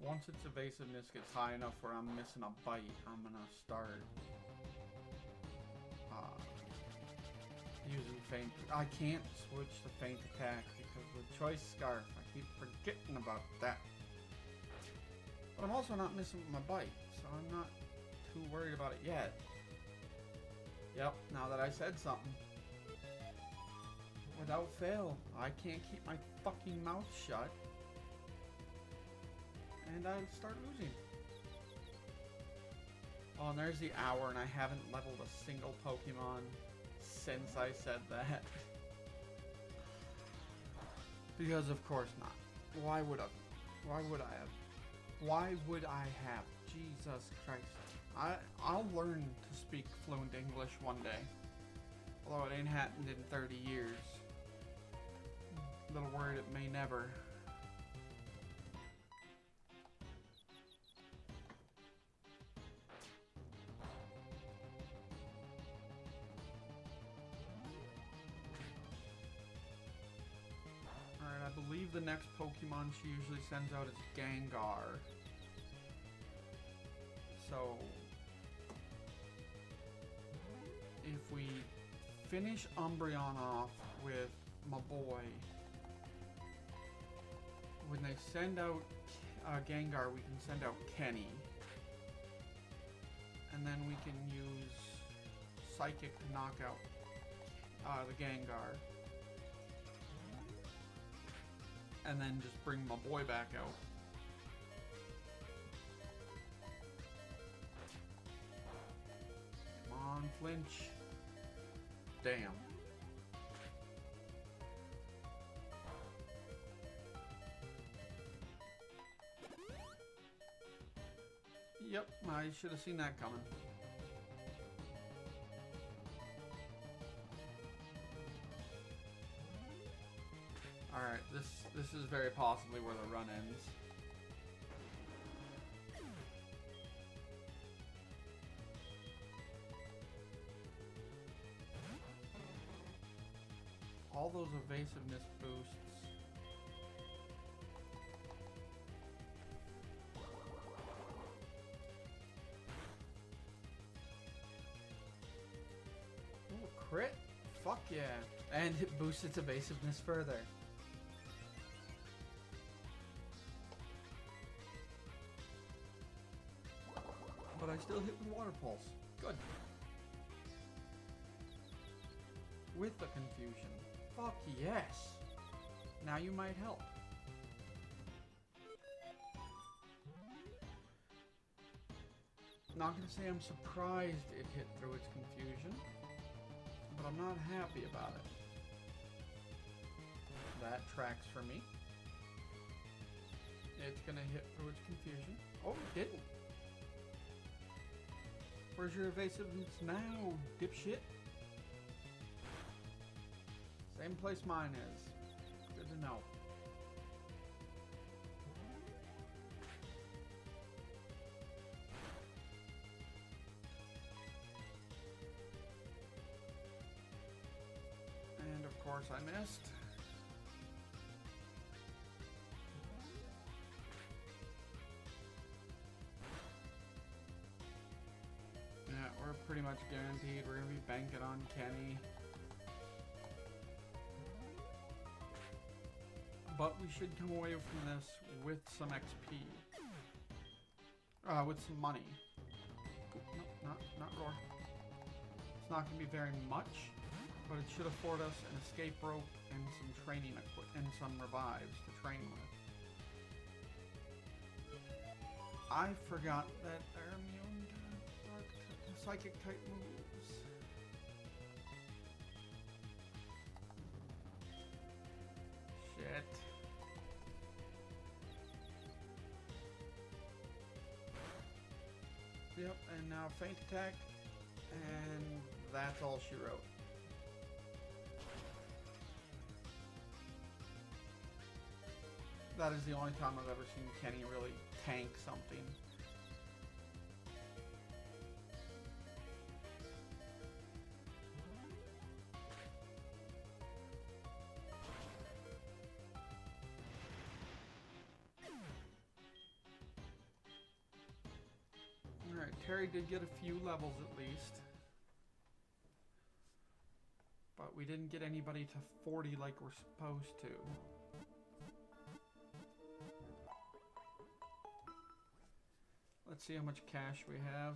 Once its evasiveness gets high enough where I'm missing a bite, I'm gonna start using feint. I can't switch to feint attack because with choice scarf, I keep forgetting about that. But I'm also not missing my bite, so I'm not too worried about it yet. Yep, now that I said something. Without fail, I can't keep my fucking mouth shut. And I start losing. Oh, and there's the hour, and I haven't leveled a single Pokemon since I said that. Because of course not. Why would I? Why would I have? Why would I have? Jesus Christ. I'll learn to speak fluent English one day. Although it ain't happened in 30 years. Little worried it may never. I believe the next Pokemon she usually sends out is Gengar. So, if we finish Umbreon off with my boy, when they send out Gengar, we can send out Kenny. And then we can use Psychic to knock out the Gengar. And then just bring my boy back out. Come on, flinch. Damn. Yep, I should have seen that coming. Alright, this is very possibly where the run ends. All those evasiveness boosts. Ooh, crit? Fuck yeah. And it boosts its evasiveness further. But I still hit with Water Pulse. Good. With the confusion. Fuck yes. Now you might help. Not gonna say I'm surprised it hit through its confusion, but I'm not happy about it. That tracks for me. It's gonna hit through its confusion. Oh, it didn't. Where's your evasiveness now, dipshit? Same place mine is. Good to know. And of course I missed. Yeah, we're pretty much guaranteed we're gonna be banking on Kenny. But we should come away from this with some XP. With some money. Nope, not roar. It's not gonna be very much, but it should afford us an escape rope and some training and some revives to train with. I forgot that they're immune to psychic type moves. Shit. Yep, and now feint attack, and that's all she wrote. That is the only time I've ever seen Kenny really tank something. Alright, Terry did get a few levels at least. But we didn't get anybody to 40 like we're supposed to. Let's see how much cash we have.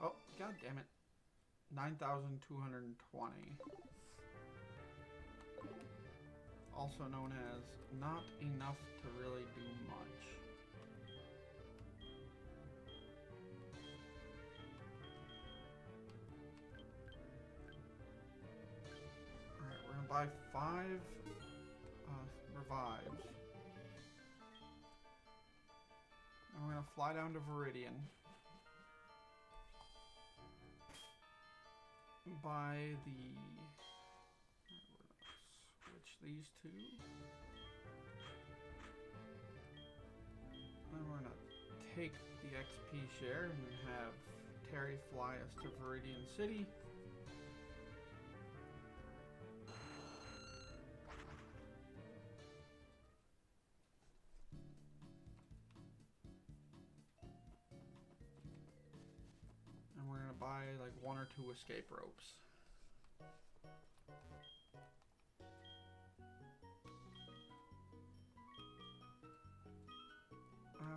Oh, god damn it. 9,220. Also known as not enough to really do much. Alright, we're gonna buy 5 revives. And we're gonna fly down to Viridian. Buy the... switch these two. Then we're gonna take the XP share and have Terry fly us to Viridian City. And we're gonna buy like 1 or 2 escape ropes.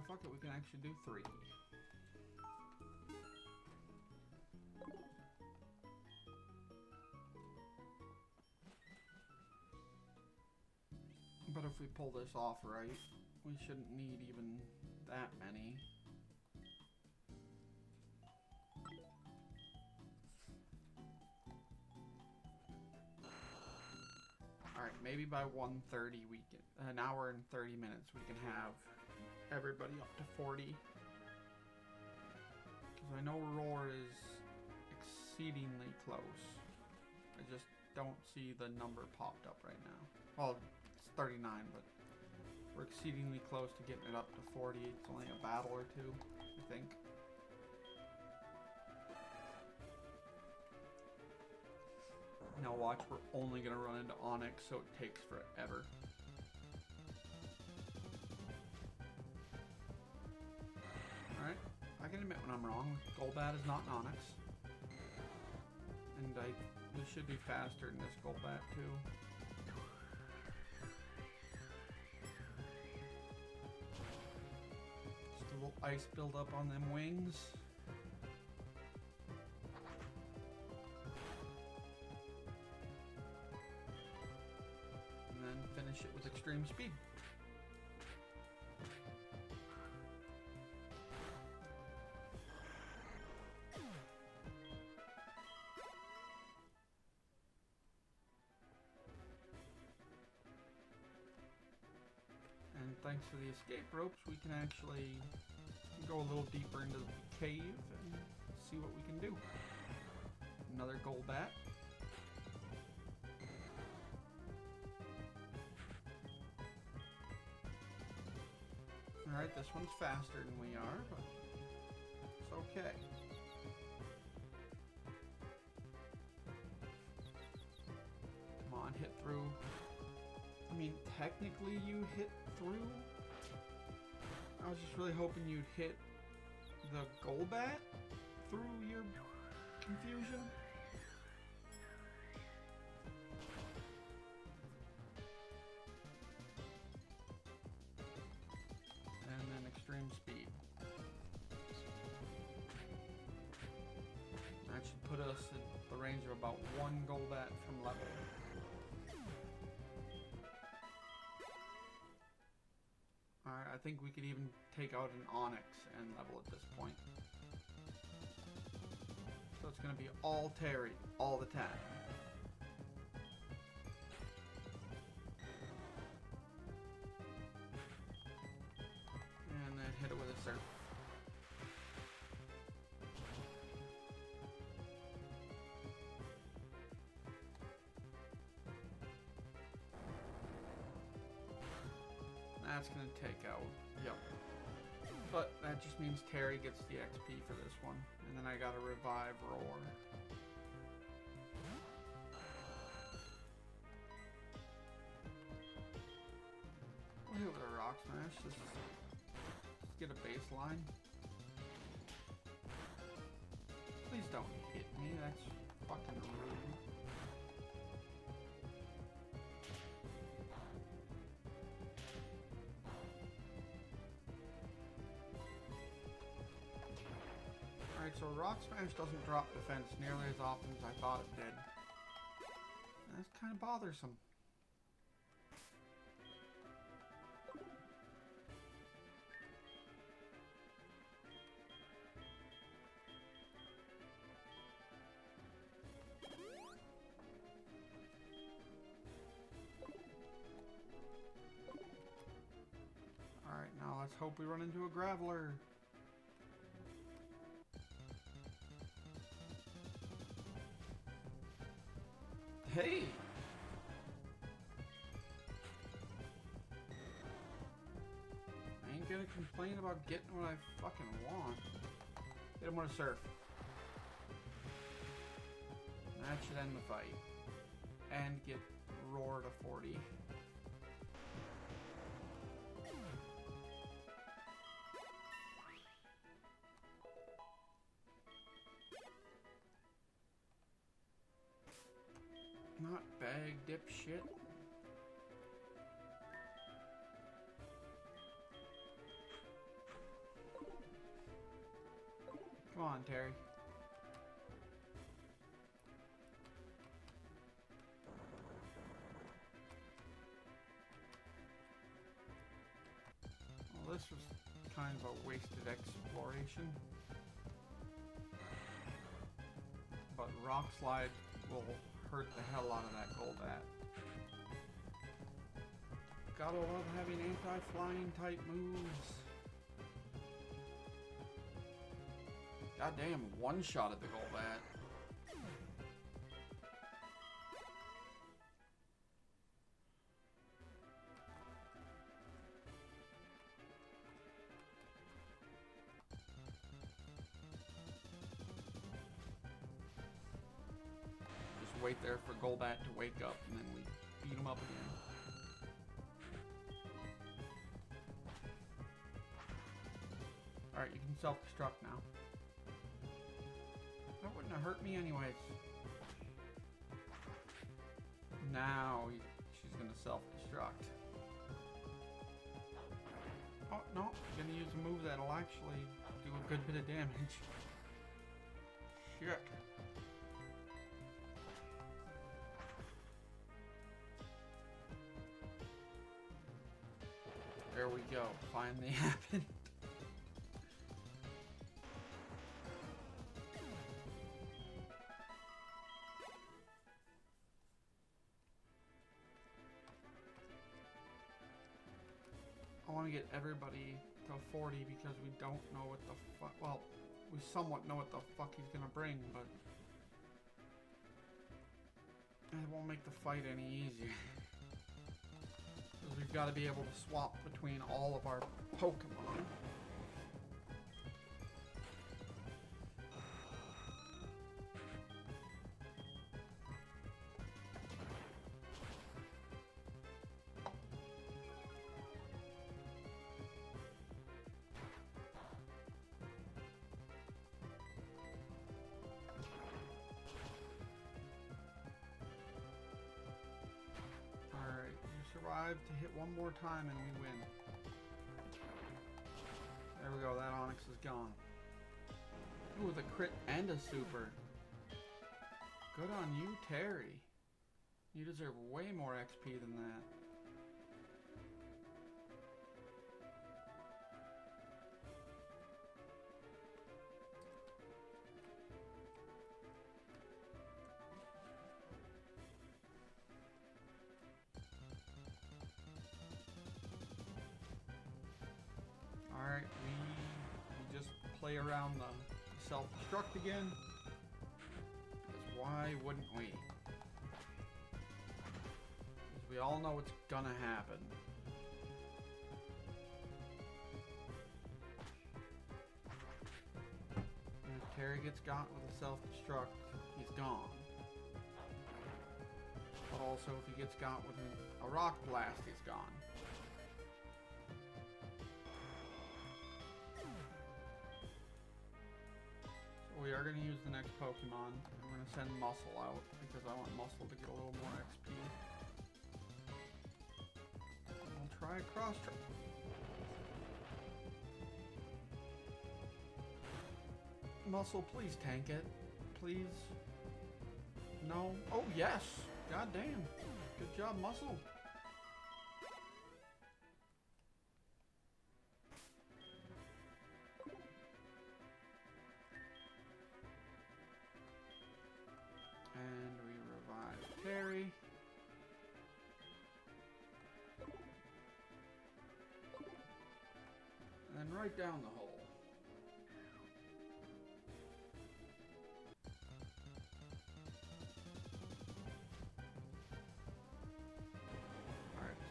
Fuck it, we can actually do 3. But if we pull this off right, we shouldn't need even that many. Alright, maybe by 1:30 we can, an hour and 30 minutes we can have everybody up to 40. Because I know Roar is exceedingly close. I just don't see the number popped up right now. Well, it's 39, but we're exceedingly close to getting it up to 40. It's only a battle or 2, I think. Now watch, we're only going to run into Onyx, so it takes forever. Alright, I can admit when I'm wrong. Golbat is not an Onyx. And this should be faster than this Golbat too. Just a little ice build up on them wings. And then finish it with extreme speed. Thanks to the escape ropes, we can actually go a little deeper into the cave and see what we can do. Another Golbat. Alright, this one's faster than we are, but it's okay. Come on, hit through. I mean, technically you hit through. I was just really hoping you'd hit the Golbat through your confusion. And then extreme speed. That should put us in the range of about 1 Golbat from level. Alright, I think we could even take out an Onyx and level at this point. So it's going to be all Terry, all the time. And then hit it with a surf. That's gonna take out. Yep. But that just means Terry gets the XP for this one. And then I gotta revive Roar. We'll hit with a Rock Smash. Just get a baseline. Please don't hit me. That's fucking rude. Alright, so Rock Smash doesn't drop defense nearly as often as I thought it did. That's kind of bothersome. Alright, now let's hope we run into a Graveler. Hey! I ain't gonna complain about getting what I fucking want. Hit him with a Surf. That should end the fight. And get Roar to 40. Not bag dipshit. Come on, Terry. Well, this was kind of a wasted exploration. But Rock Slide will hurt the hell out of that Golbat. Gotta love having anti-flying type moves. Goddamn, one shot at the Golbat. Wait there for Golbat to wake up, and then we beat him up again. Alright, you can self-destruct now. That wouldn't have hurt me anyways. Now she's gonna self-destruct. Oh, no, I'm gonna use a move that'll actually do a good bit of damage. Shit. There we go. Finally happened. I want to get everybody to 40 because we don't know what the fuck. Well, we somewhat know what the fuck he's gonna bring, but it won't make the fight any easier. We've got to be able to swap between all of our Pokemon. To hit one more time and we win. There we go, that Onix is gone. Ooh, with a crit and a super. Good on you, Terry. You deserve way more XP than that. Alright, we just play around the self-destruct again. Because why wouldn't we? Because we all know it's gonna happen. Terry gets got with a self-destruct, he's gone. But also, if he gets got with a rock blast, he's gone. So we are going to use the next Pokemon. We're going to send Muscle out, because I want Muscle to get a little more XP. We'll try a cross-train. Muscle, please tank it. Please. No. Oh, yes. God damn. Good job, Muscle. And we revive Terry. And then right down the hole.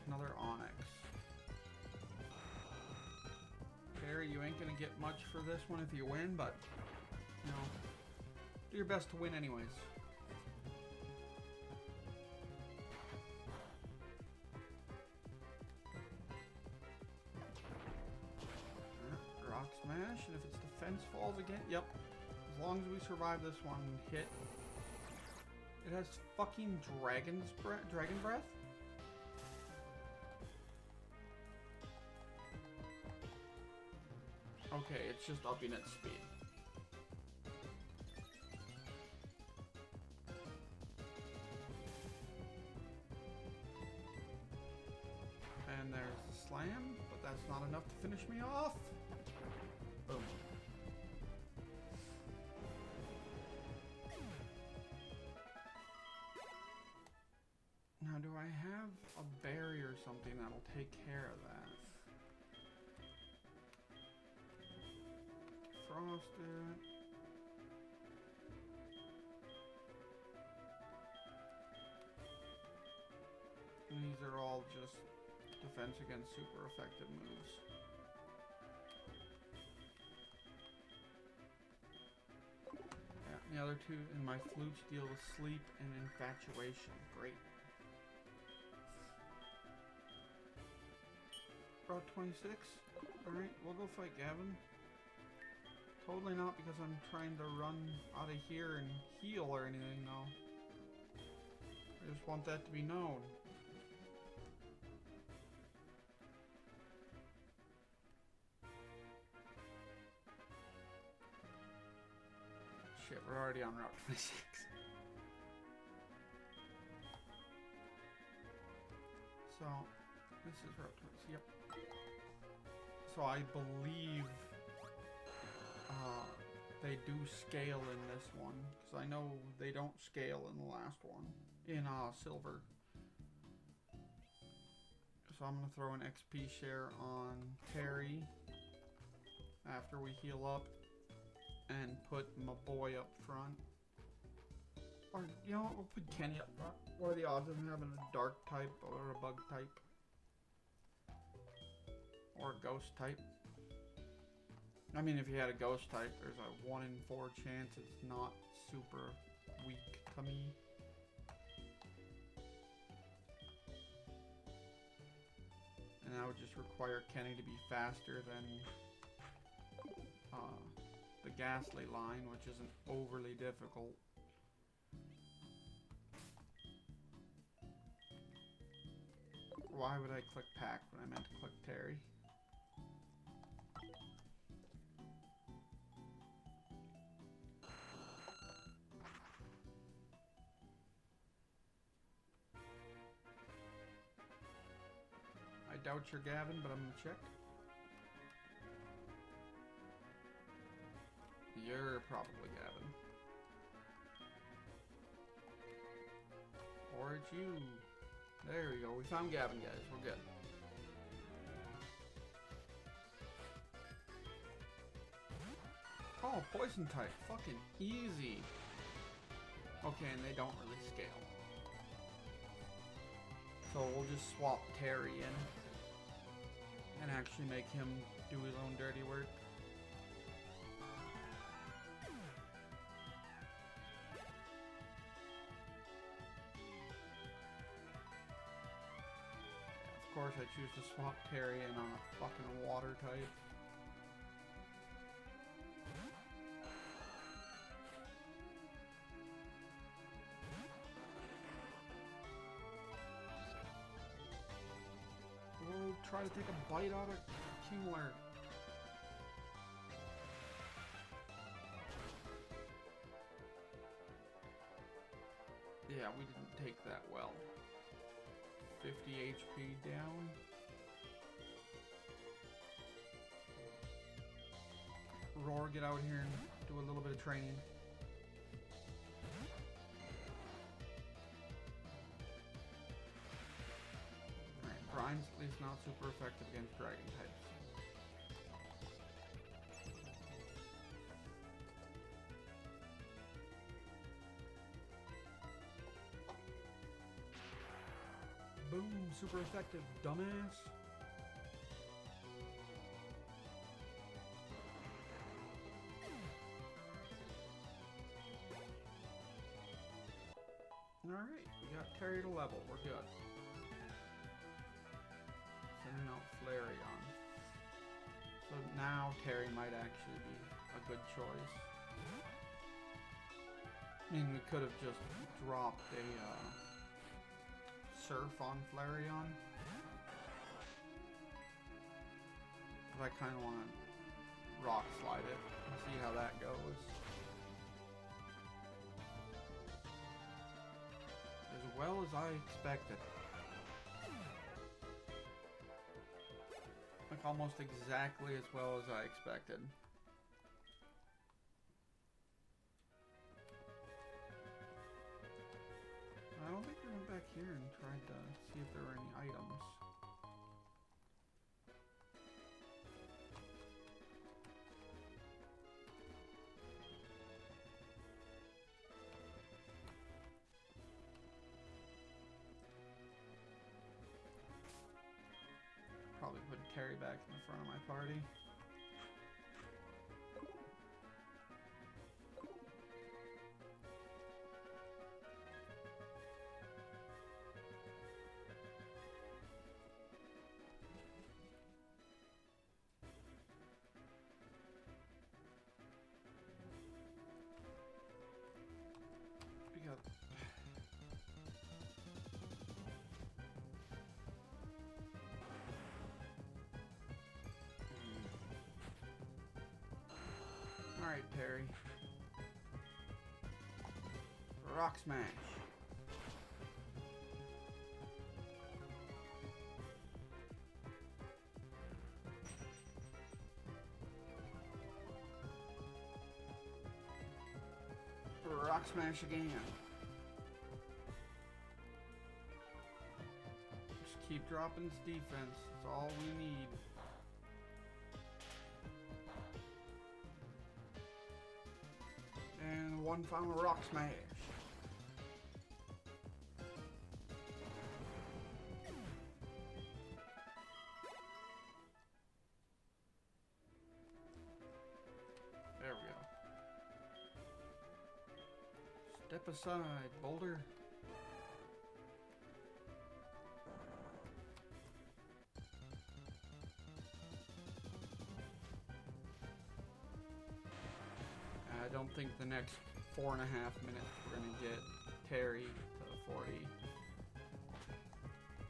Another Onyx. Terry, you ain't gonna get much for this one if you win, but, you know, do your best to win anyways. Rock Smash, and if its defense falls again, yep. As long as we survive this one hit. It has fucking Dragon Breath? Okay, it's just upping its speed. And there's the slam, but that's not enough to finish me off. Boom. Now, do I have a berry or something that'll take care of that? Frosted. And these are all just defense against super effective moves. Yeah, the other two in my flutes deal with sleep and infatuation. Great. Route 26. Alright, we'll go fight Gavin. Totally not because I'm trying to run out of here and heal or anything, though. I just want that to be known. Shit, we're already on Route 26. So, this is Route 26, yep. So I believe they do scale in this one, because I know they don't scale in the last one, in Silver. So I'm going to throw an XP share on Terry after we heal up, and put my boy up front. Or, you know what, we'll put Kenny up front. What are the odds of him having a dark type or a bug type? Or a ghost type? I mean, if you had a ghost type, there's a 1 in 4 chance it's not super weak to me. And that would just require Kenny to be faster than the Ghastly line, which isn't overly difficult. Why would I click Pack when I meant to click Terry? I doubt you're Gavin, but I'm gonna check. You're probably Gavin. Or it's you. There we go. We found Gavin, guys. We're good. Oh, poison type. Fucking easy. Okay, and they don't really scale. So we'll just swap Terry in and actually make him do his own dirty work. course, I choose to swap Terry in on a fucking water type. We'll try to take a bite out of Kingler. Yeah, we didn't take that well. 50 HP down. Roar, get out here and do a little bit of training. Alright, Brian's at least not super effective against dragon types. Boom, super effective, dumbass. Alright, we got Terry to level, we're good. Sending out Flareon. So now Terry might actually be a good choice. I mean, we could have just dropped a Surf on Flareon. But I kind of want to Rock Slide it and see how that goes. As well as I expected. Like almost exactly as well as I expected. I don't think we went back here and tried to see if there were any items. Probably put Terry back in the front of my party. We got Alright, Terry. Rock Smash. Rock Smash again. Just keep dropping his defense. That's all we need. And one final Rock Smash. There we go. Step aside, Boulder. I don't think the next 4.5 minutes we're going to get Terry to 40.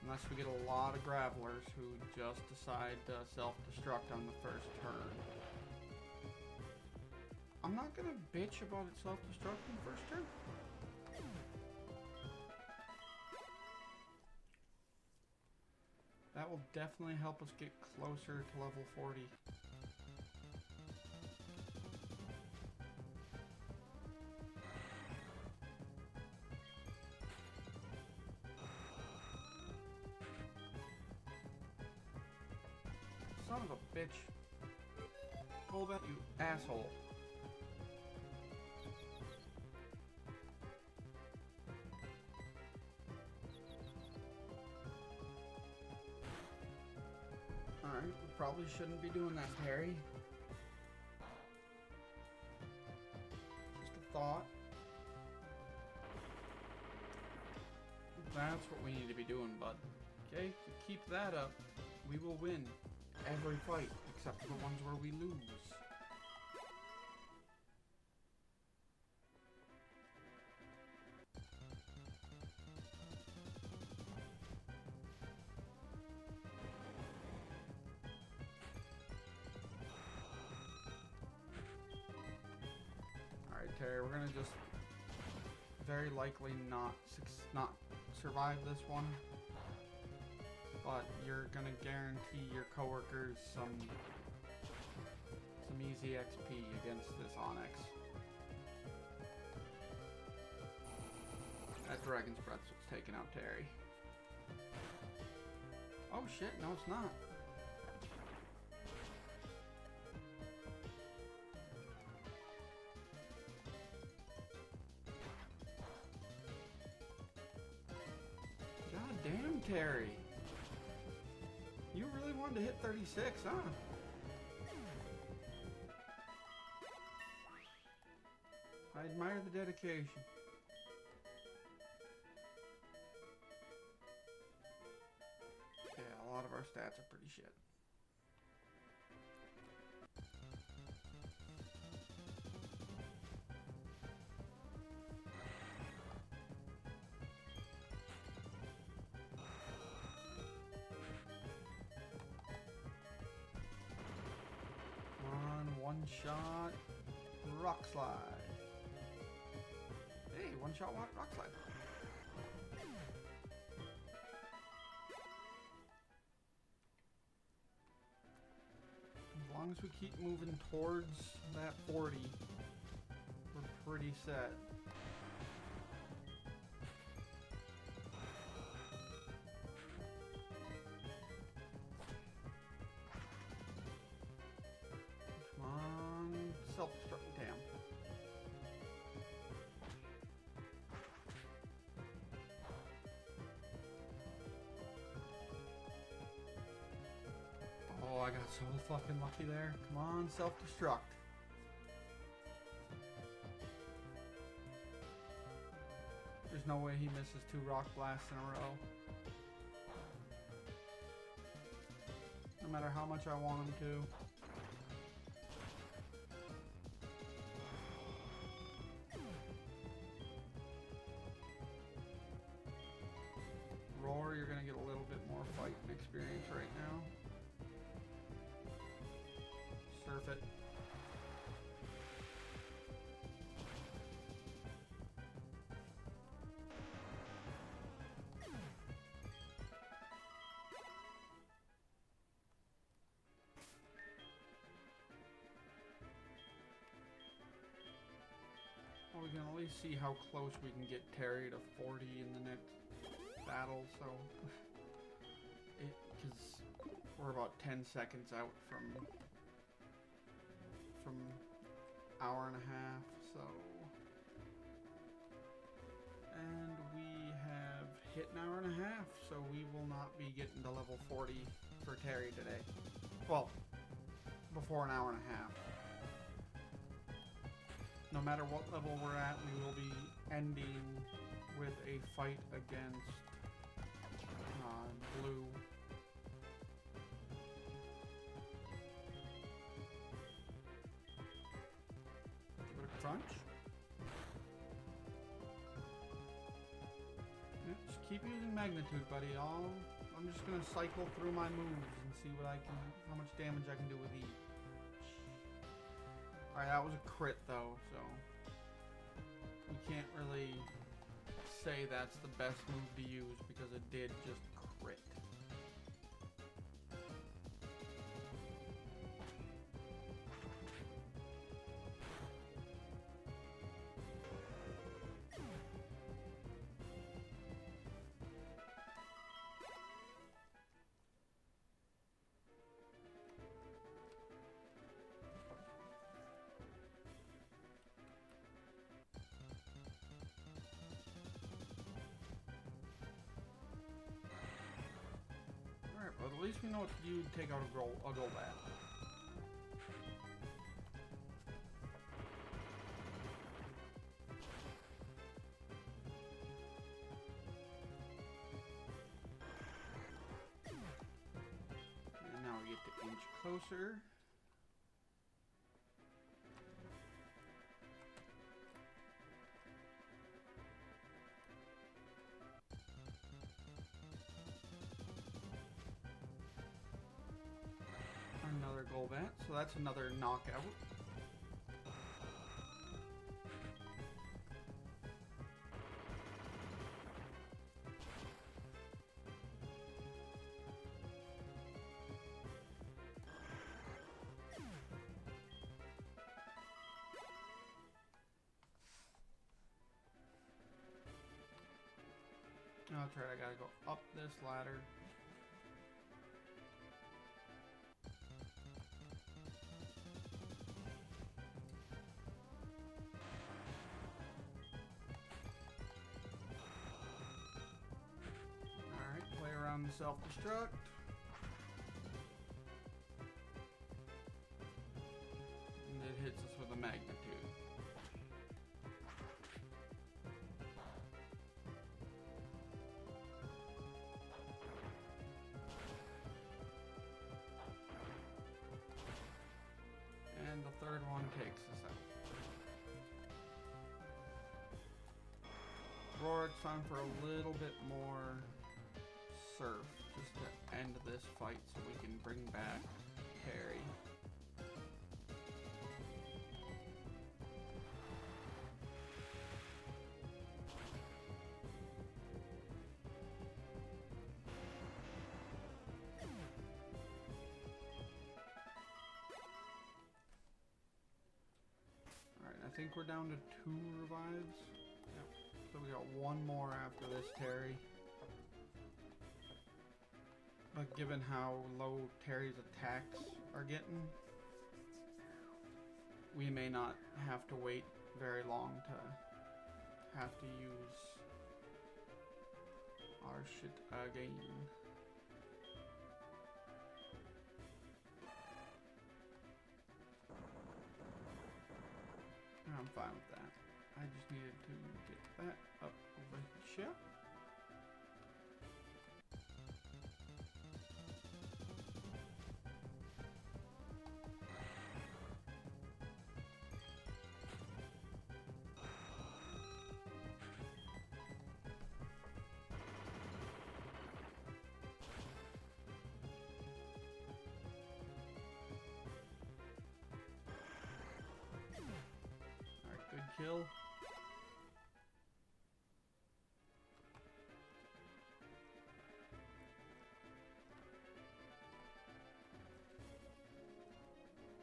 Unless we get a lot of Gravelers who just decide to self-destruct on the first turn. I'm not going to bitch about it self-destructing first turn. That will definitely help us get closer to level 40. Son of a bitch. Pull that, you asshole. Alright, we probably shouldn't be doing that, Terry. Just a thought. That's what we need to be doing, bud. Okay? We keep that up, we will win every fight except for the ones where we lose. Alright, Terry, we're gonna just very likely not survive this one. But you're gonna guarantee your coworkers some easy XP against this Onyx. That Dragon's Breath's what's taking out Terry. Oh shit, no it's not. God damn, Terry. You really wanted to hit 36, huh? I admire the dedication. Yeah, a lot of our stats are pretty shit. One shot rock slide. Hey, one shot rock slide. As long as we keep moving towards that 40, we're pretty set. Self-destruct, damn. Oh, I got so fucking lucky there. Come on, self-destruct. There's no way he misses 2 rock blasts in a row. No matter how much I want him to. Roar, you're gonna get a little bit more fighting experience right now. Surf it. Well, we can at least see how close we can get Terry to 40 in the next battle, so because we're about 10 seconds out from hour and a half, so, and we have hit an hour and a half, so we will not be getting to level 40 for Terry today. Well, before an hour and a half. No matter what level we're at, we will be ending with a fight against Blue. Give it a crunch. Yeah, just keep using magnitude, buddy. I'm just gonna cycle through my moves and see how much damage I can do with each. Alright, that was a crit though, so we can't really say that's the best move to use because it did just crit. But at least we know what to do to take out a gold bat. closer. Another Golbat, so that's another knockout. Oh, that's right, I gotta go up this ladder. Alright, play around the self-destruct. And it hits us with a magnitude. And the third one takes us out. Roar, it's time for a little bit more surf just to end this fight so we can bring back Terry. I think we're down to 2 revives. Yep. So we got 1 more after this Terry. But given how low Terry's attacks are getting, we may not have to wait very long to have to use our shit again. I'm fine with that. I just needed to get that up over here. Kill.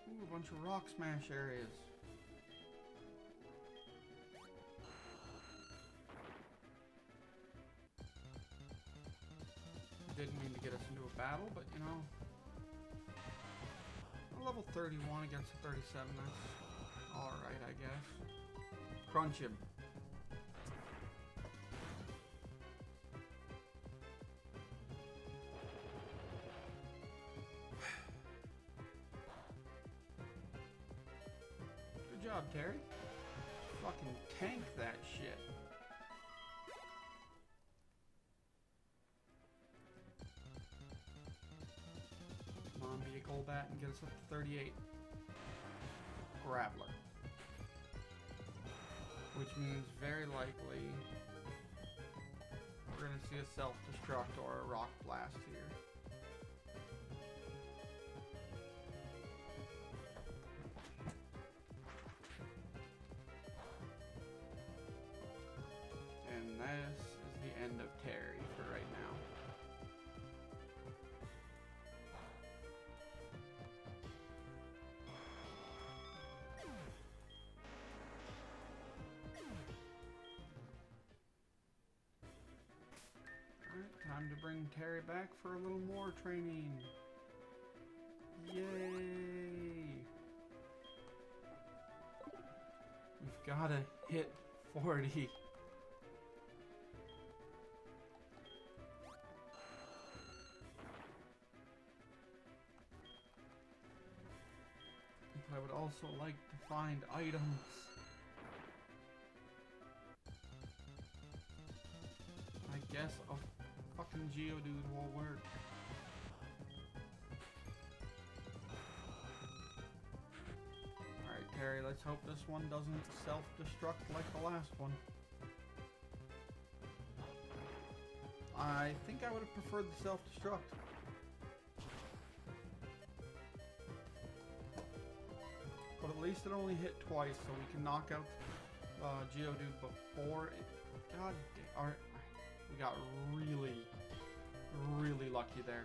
Ooh, a bunch of rock smash areas. Didn't mean to get us into a battle, but you know, a level 31 against a 37, that's alright, I guess. Crunch him. Good job, Terry. Fucking tank that shit. Come on, be a Golbat and get us up to 38. Graveler. Which means very likely we're going to see a self-destruct or a rock blast here. And this is the end of Terry for right now. Time to bring Terry back for a little more training. Yay! We've got to hit 40. I would also like to find items. I guess a fucking Geodude will work. let's hope this one doesn't self-destruct like the last one. I think I would have preferred the self-destruct. But at least it only hit twice, so we can knock out Geodude before it... God damn, we got really, really lucky there.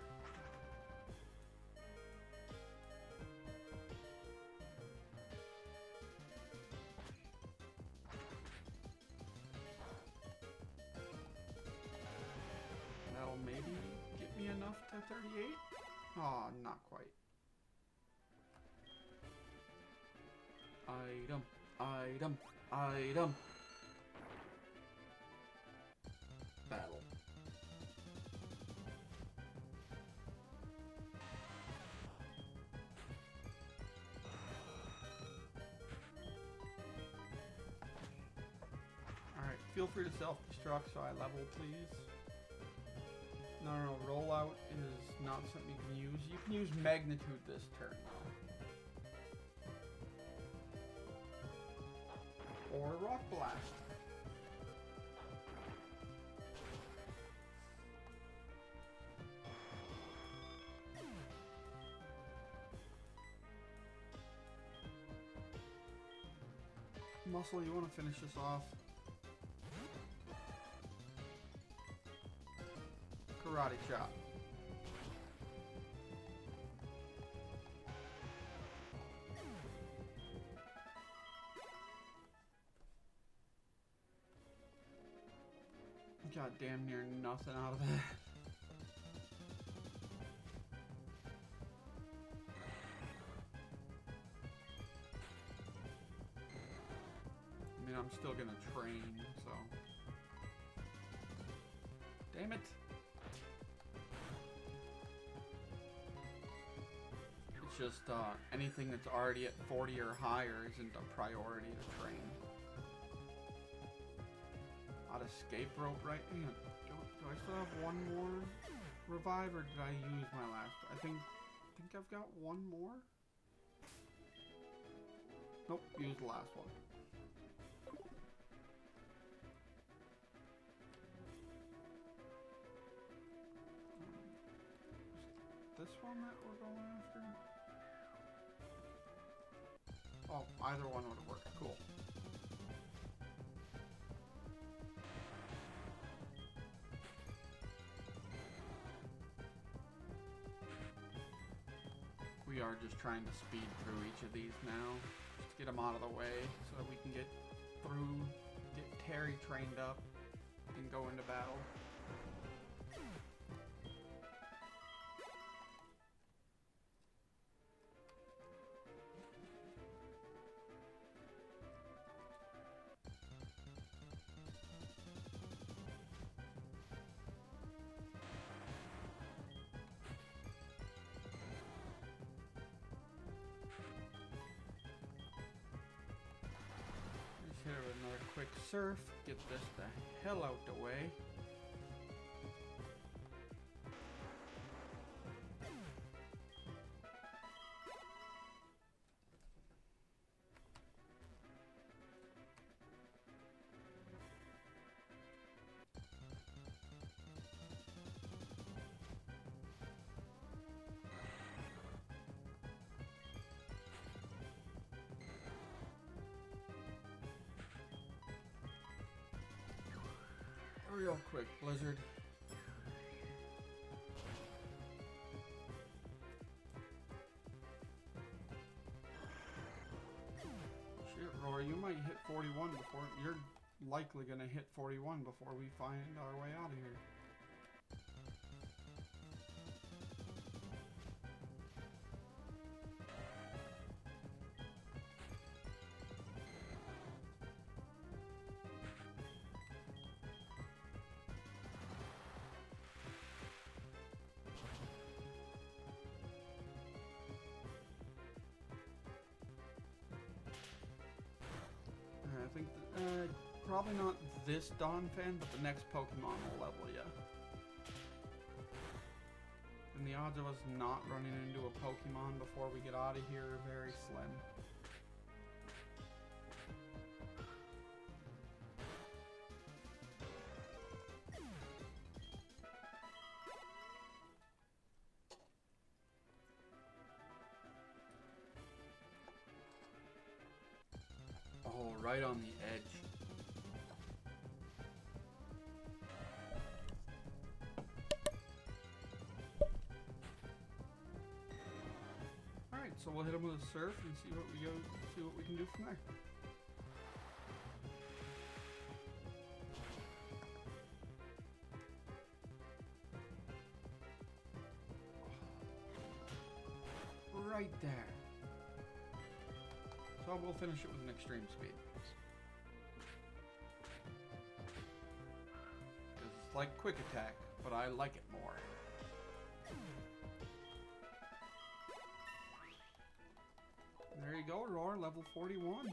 That'll maybe get me enough to 38? Aw, not quite. Item, item, item. Battle. Alright, feel free to self-destruct so I level, please. No, rollout is not something you can use. You can use magnitude this turn, though. Or rock blast. Muscle, you want to finish this off? Karate chop. Got damn near nothing out of that. I mean, I'm still gonna train, so. Damn it. It's just, anything that's already at 40 or higher isn't a priority to train. Escape rope, right? Hang on. Do I still have one more revive, or did I use my last? I think I've got one more. Nope, used the last one. This one that we're going after? Oh, either one would work. Cool. We are just trying to speed through each of these now. Just get them out of the way so that we can get through, get Terry trained up, and go into battle. Hit it with another quick surf, get this the hell out the way. Real quick, Blizzard. Shit, Rory, you might hit 41 before... You're likely gonna hit 41 before we find our way out of here. I think, probably not this Dawn Fan, but the next Pokemon will level ya. And the odds of us not running into a Pokemon before we get out of here are very slim. right on the edge. Alright, so we'll hit him with a surf and see what we can do from there. Right there. So we'll finish it with an extreme speed. Because it's like quick attack, but I like it more. There you go, Roar, level 41.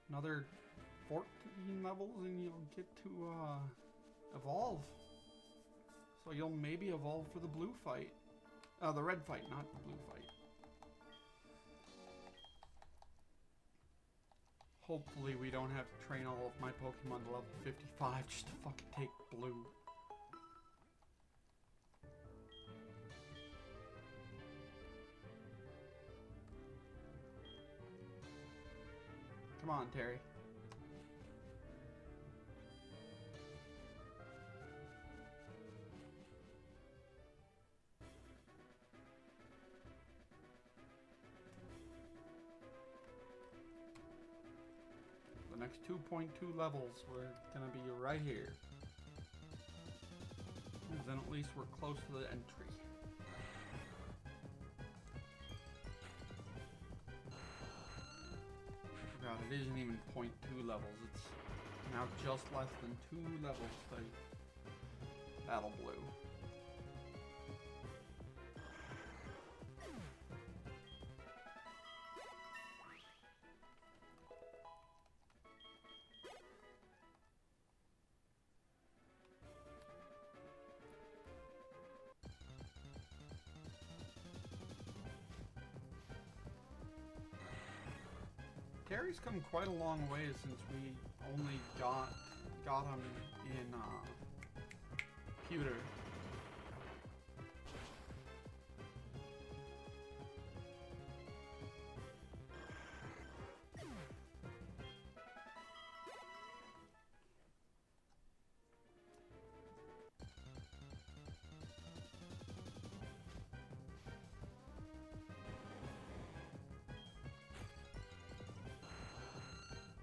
Another 14 levels and you'll get to evolve. So you'll maybe evolve for the blue fight. The red fight, not the blue fight. Hopefully we don't have to train all of my Pokemon to level 55 just to fucking take blue. Come on, Terry. The next 2.2 levels, we're gonna be right here. And then at least we're close to the entry. God, it isn't even 0.2 levels. It's now just less than 2 levels to Battle Blue. Terry's come quite a long way since we only got him in Pewter.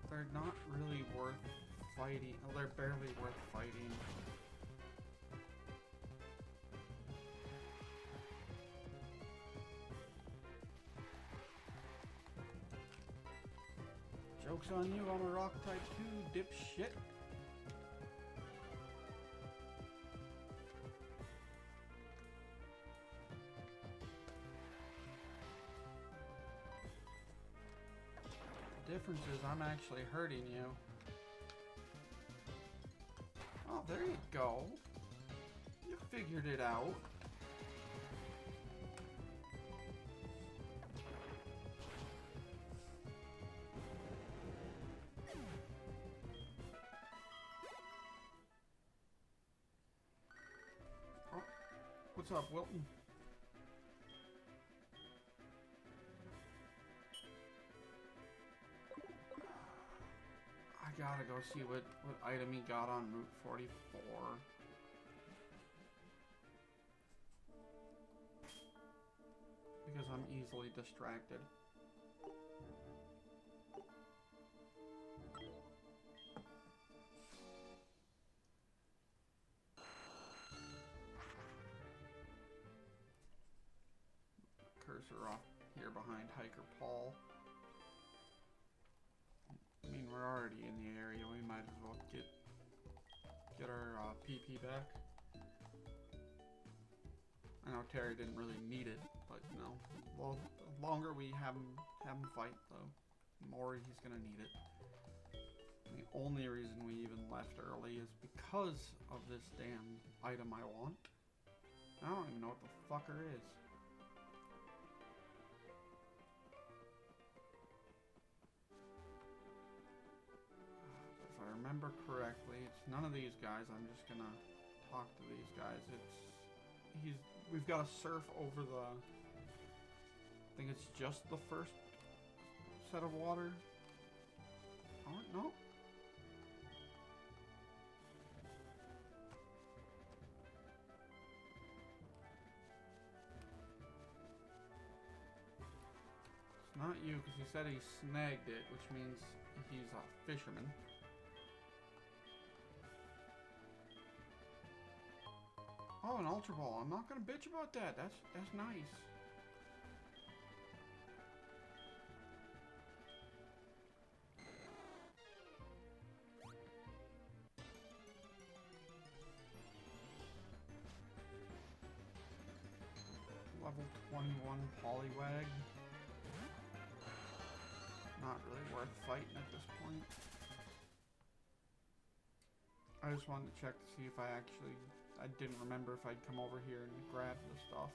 They're not really worth fighting. Oh, they're barely worth fighting. Joke's on you, I'm a rock type too, dipshit. The difference is I'm actually hurting you. Oh, there you go. You figured it out. Oh, what's up, Wilton? I gotta go see what item he got on Route 44. Because I'm easily distracted. Cursor off here behind Hiker Paul. I mean, we're already in the area. We might as well get our PP back. I know Terry didn't really need it, but you know, well, the longer we have him fight, the more he's gonna need it. And the only reason we even left early is because of this damn item I want. I don't even know what the fucker is. If I remember correctly, it's none of these guys. I'm just gonna talk to these guys. We've got to surf over the, I think it's just the first set of water. Oh, no. It's not you, because he said he snagged it, which means he's a fisherman. Oh, an Ultra Ball. I'm not gonna bitch about that. That's nice. Level 21 Poliwag. Not really worth fighting at this point. I just wanted to check to see if I didn't remember if I'd come over here and grab the stuff.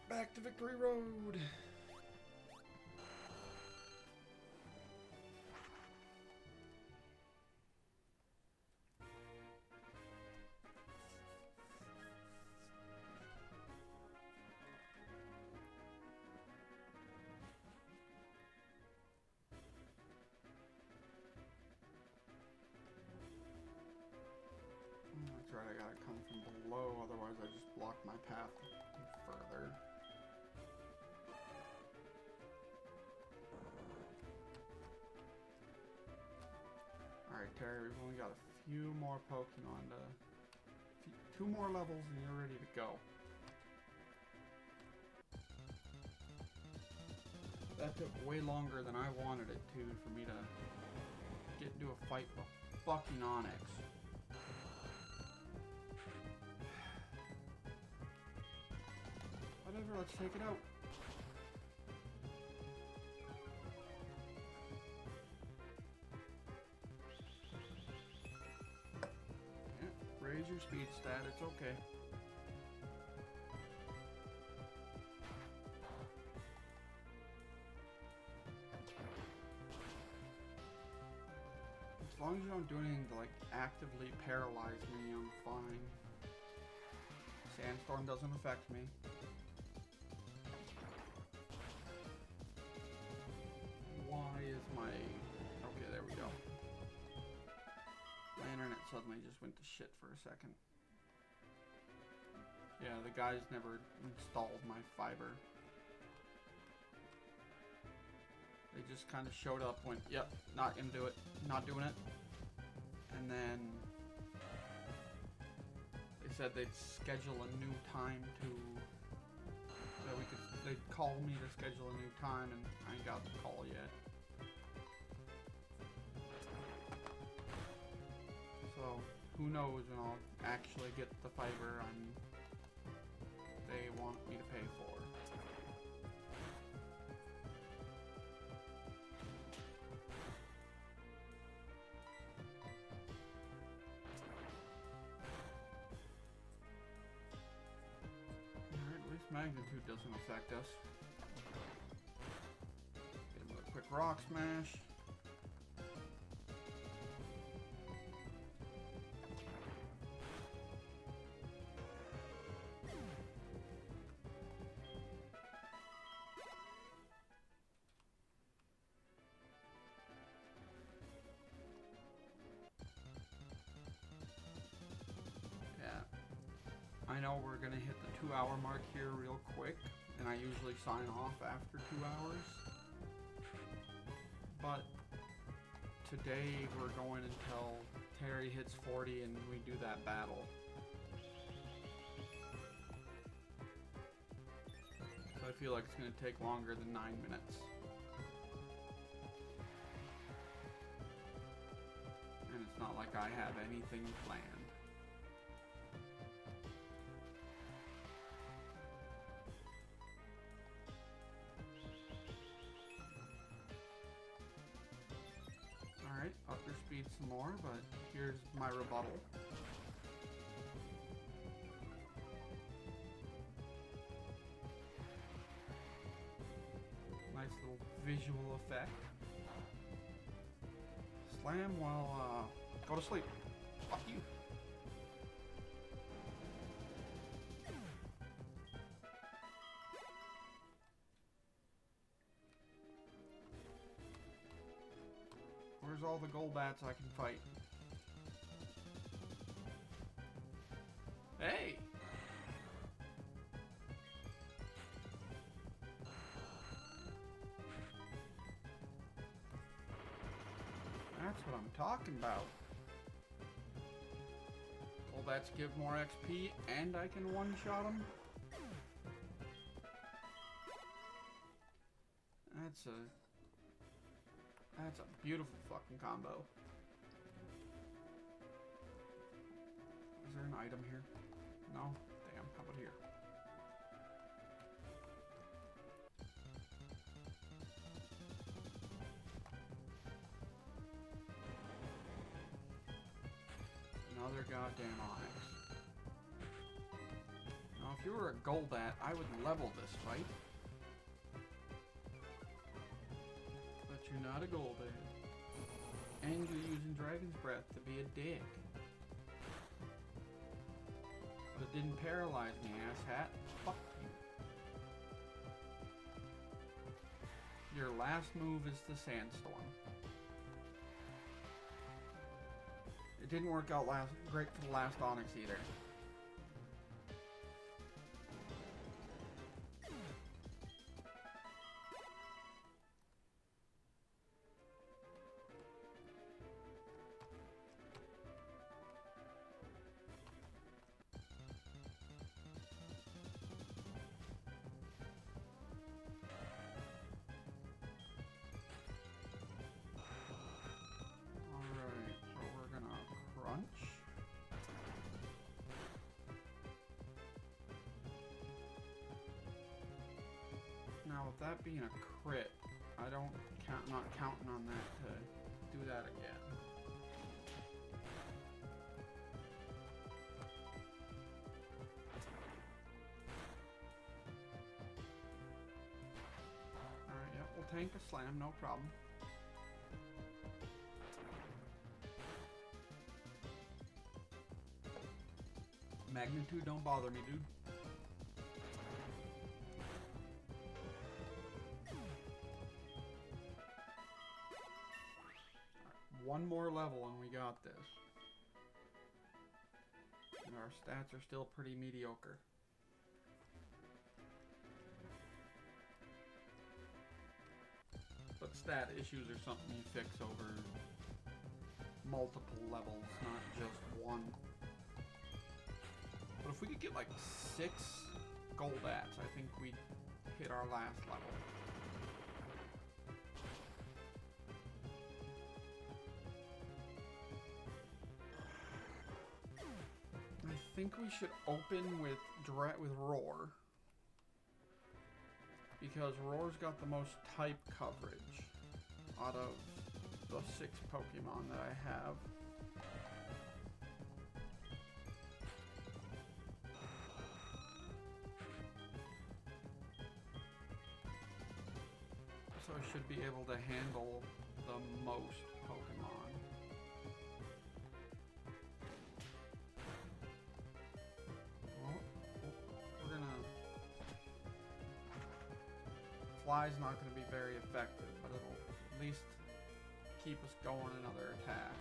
Back to Victory Road! That's right, I gotta come from below, otherwise I just block my path further. Alright, Terry, we've only got a few more Pokemon to... 2 more levels and you're ready to go. That took way longer than I wanted it to for me to get into a fight with fucking Onyx. Whatever, let's take it out. Yeah, raise your speed stat, it's okay. As long as you don't do anything to like actively paralyze me, I'm fine. Sandstorm doesn't affect me. Why is my... Okay, there we go. My internet suddenly just went to shit for a second. Yeah, the guys never installed my fiber. They just kind of showed up, went, yep, not gonna do it, not doing it. And then they said they'd schedule a new time to, that we could, they'd call me to schedule a new time, and I ain't got the call yet. So, who knows when I'll actually get the fiber they want me to pay for. Alright, at least magnitude doesn't affect us. Get him with a quick rock smash. I know we're gonna hit the 2-hour mark here real quick, and I usually sign off after 2 hours. But today we're going until Terry hits 40 and we do that battle. So I feel like it's gonna take longer than 9 minutes. And it's not like I have anything planned. Up your speed some more, but here's my rebuttal. Nice little visual effect. Slam while, go to sleep. Fuck you. Where's all the Golbats I can fight? Hey! That's what I'm talking about. Golbats give more XP and I can one-shot them. That's a beautiful fucking combo. Is there an item here? No? Damn, how about here? Another goddamn onyx. Now if you were a Golbat, I would level this fight. But you're not a Golbat. And you're using Dragon's Breath to be a dick. But it didn't paralyze me, asshat. Fuck you. Your last move is the Sandstorm. It didn't work out great for the last Onyx either. Now, with that being a crit, I'm not counting on that to do that again. Alright, yep, we'll tank a slam, no problem. Magnitude don't bother me, dude. One more level and we got this. And our stats are still pretty mediocre. But stat issues are something you fix over multiple levels, not just one. But if we could get like 6 Golbats, I think we'd hit our last level. I think we should open with Roar, because Roar's got the most type coverage out of the 6 Pokemon that I have. So I should be able to handle the most Pokemon. Fly's not going to be very effective, but it'll at least keep us going another attack.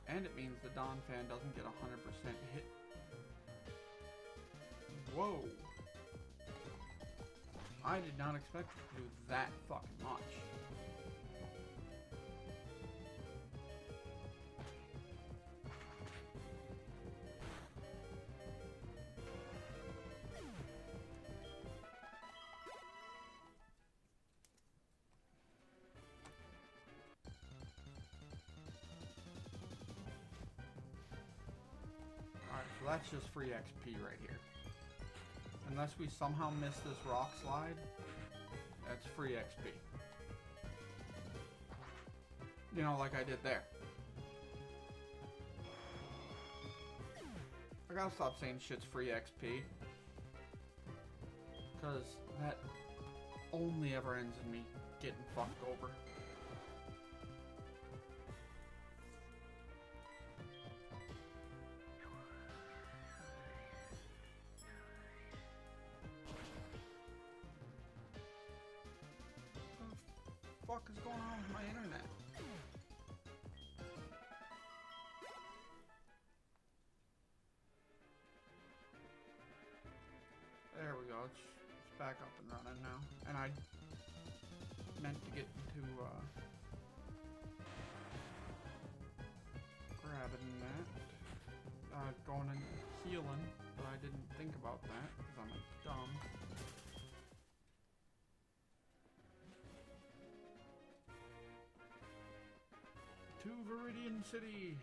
And it means the Donphan doesn't get 100% hit. Whoa! I did not expect it to do that fucking much. So that's just free XP right here. Unless we somehow miss this rock slide, that's free XP. You know, like I did there. I gotta stop saying shit's free XP. Because that only ever ends in me getting fucked over. fuck is going on with my internet? There we go. It's back up and running now. And I meant to get into grabbing that. Going and healing, but I didn't think about that because I'm dumb. To Viridian City.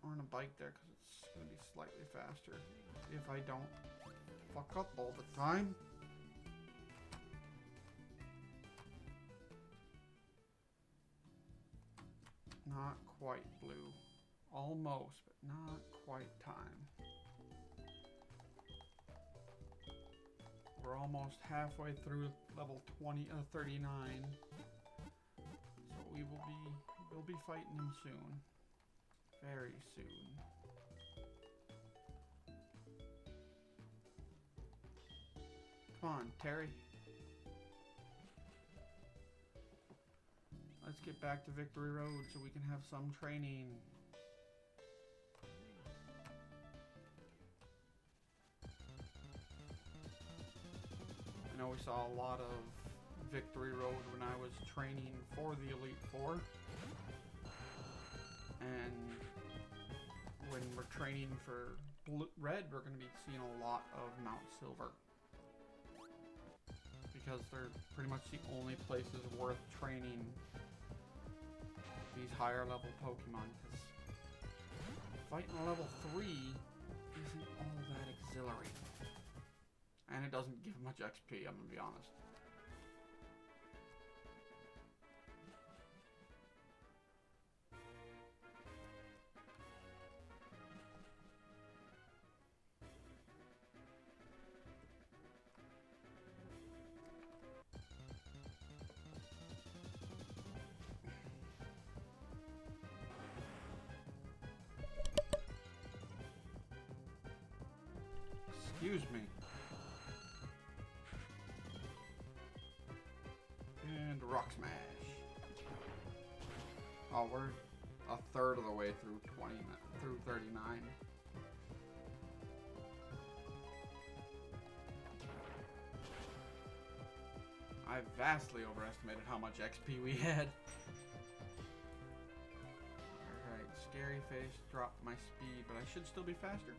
I'm gonna bike there because it's gonna be slightly faster if I don't fuck up all the time. Not quite blue. Almost, but not quite time. We're almost halfway through level 39. So we'll be fighting him soon. Very soon. Come on, Terry. Let's get back to Victory Road so we can have some training. I know we saw a lot of Victory Road when I was training for the Elite Four. And when we're training for Red, we're going to be seeing a lot of Mount Silver. Because they're pretty much the only places worth training these higher level Pokemon, because fighting a level 3 isn't all that exhilarating. And it doesn't give much XP, I'm gonna be honest. Excuse me. And Rock Smash. Oh, we're a third of the way through 39. I vastly overestimated how much XP we had. Alright, Scary Face dropped my speed, but I should still be faster.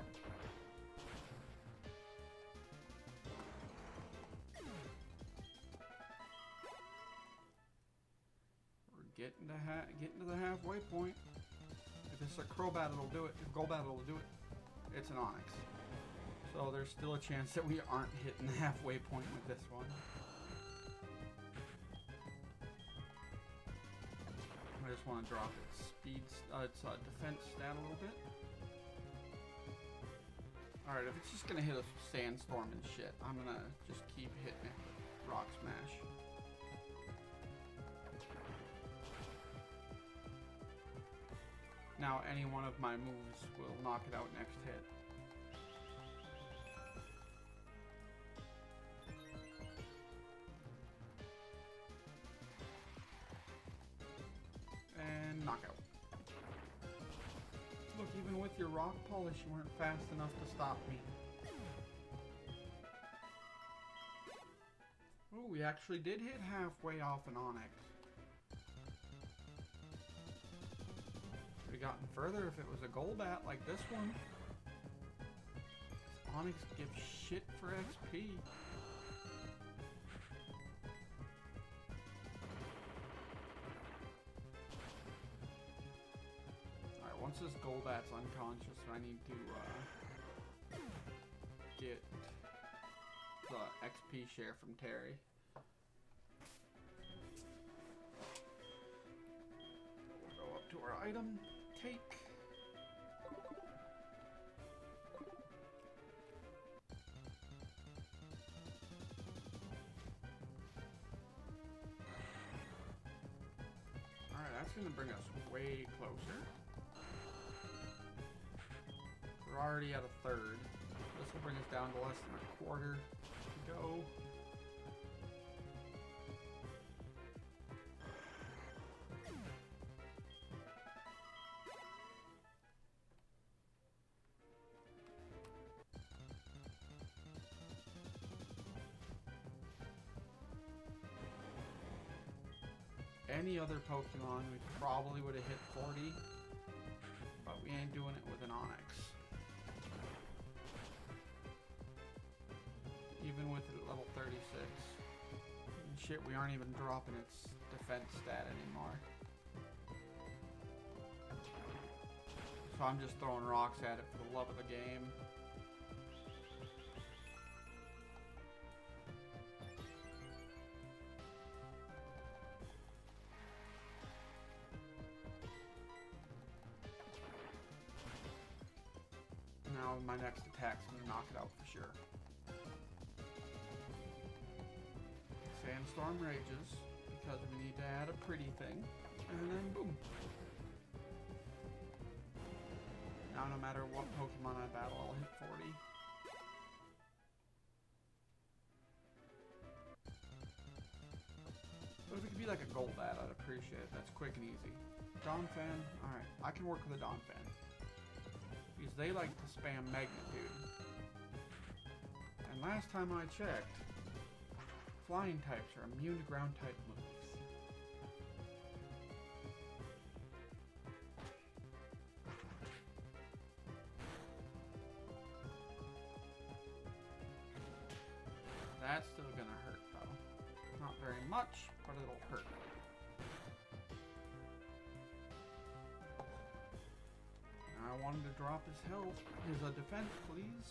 Getting to the halfway point. If it's a Crobat, it'll do it. If Golbat, it'll do it. It's an Onix. So there's still a chance that we aren't hitting the halfway point with this one. I just want to drop its speed, its defense stat a little bit. Alright, if it's just gonna hit a sandstorm and shit, I'm gonna just keep hitting it. Rock Smash. Now any one of my moves will knock it out next hit. And knockout. Look, even with your rock polish, you weren't fast enough to stop me. Ooh, we actually did hit halfway off an Onix. Gotten further if it was a Golbat like this one. Onix gives shit for XP. Alright, once this Golbat's unconscious, I need to get the XP share from Terry. We'll go up to our item. Take. Alright, that's going to bring us way closer. We're already at a third. This will bring us down to less than a quarter to go. any other Pokemon, we probably would have hit 40. But we ain't doing it with an Onix. Even with it at level 36. And shit, we aren't even dropping its defense stat anymore. So I'm just throwing rocks at it for the love of the game. Now my next attack's gonna knock it out for sure. Sandstorm rages because we need to add a pretty thing, and then boom. Now no matter what Pokemon I battle, I'll hit 40. But if it could be like a Golbat, I'd appreciate it. That's quick and easy. Donphan, alright, I can work with a Donphan. Because they like to spam Magnitude. And last time I checked, flying types are immune to ground type moves. That's still gonna hurt though. Not very much, but it'll hurt. I wanted to drop his health. Here's a defense, please.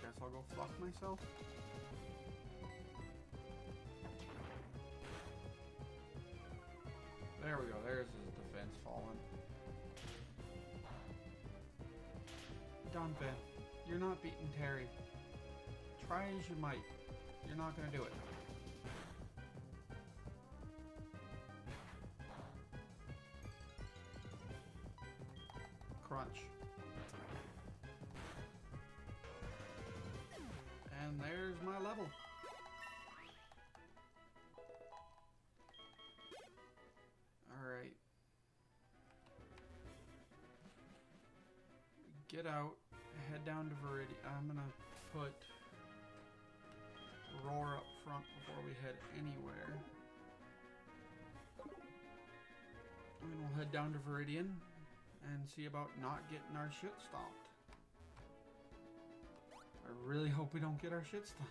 Guess I'll go fuck myself. There we go. There's his defense falling. Donphan, you're not beating Terry. Try as you might. You're not gonna do it. Crunch. And there's my level. Alright. Get out. Head down to Viridian. I'm gonna put Roar up front before we head anywhere. And we'll head down to Viridian and see about not getting our shit stomped. I really hope we don't get our shit stomped.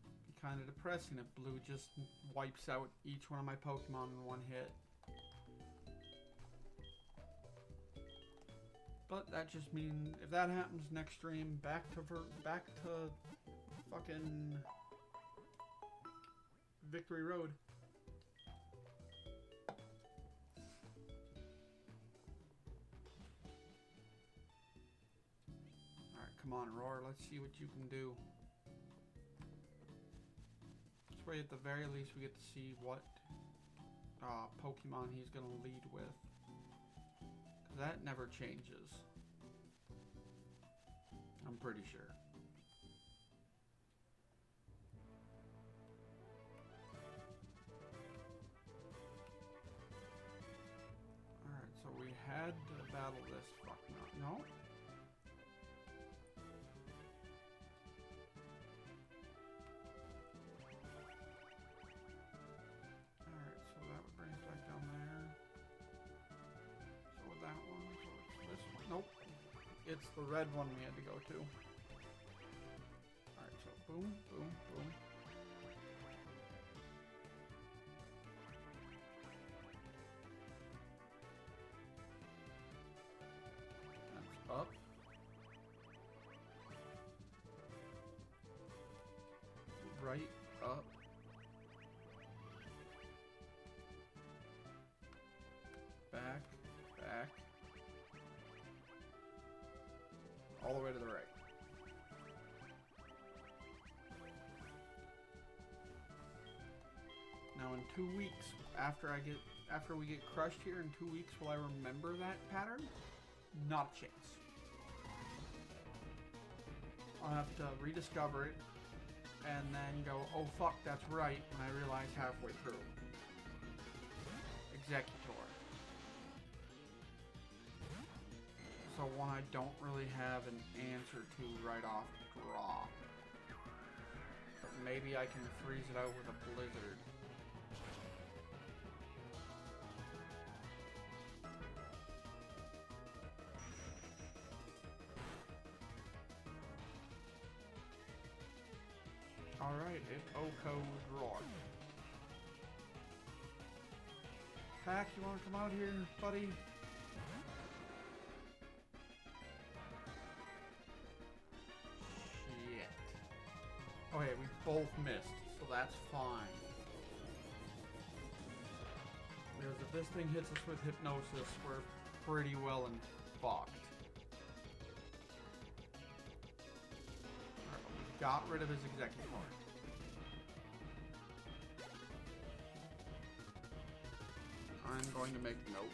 It'd be kind of depressing if Blue just wipes out each one of my Pokemon in one hit. But that just means if that happens next stream, back to fucking Victory Road. Alright, come on, Roar. Let's see what you can do. This way, at the very least, we get to see what Pokemon he's going to lead with. That never changes. I'm pretty sure. Alright, so we had to battle this fuck no. No? Alright, so that would bring us back down there. So that one, so it's this one. Nope. It's the red one we had to go to. Alright, so boom, boom, boom. That's up. Right, up. Back, back. All the way to the right. Now in 2 weeks, after we get crushed here, in 2 weeks, will I remember that pattern? Not a chance. I'll have to rediscover it, and then go, oh fuck, that's right, when I realize halfway through. Executor. So one I don't really have an answer to right off draw. But maybe I can freeze it out with a blizzard. Alright, it OHKO's Roar. Pack, you wanna come out here, buddy? Shit. Okay, we both missed, so that's fine. Because if this thing hits us with hypnosis, we're pretty well and fucked. Alright, we got rid of his executor. I'm going to make note.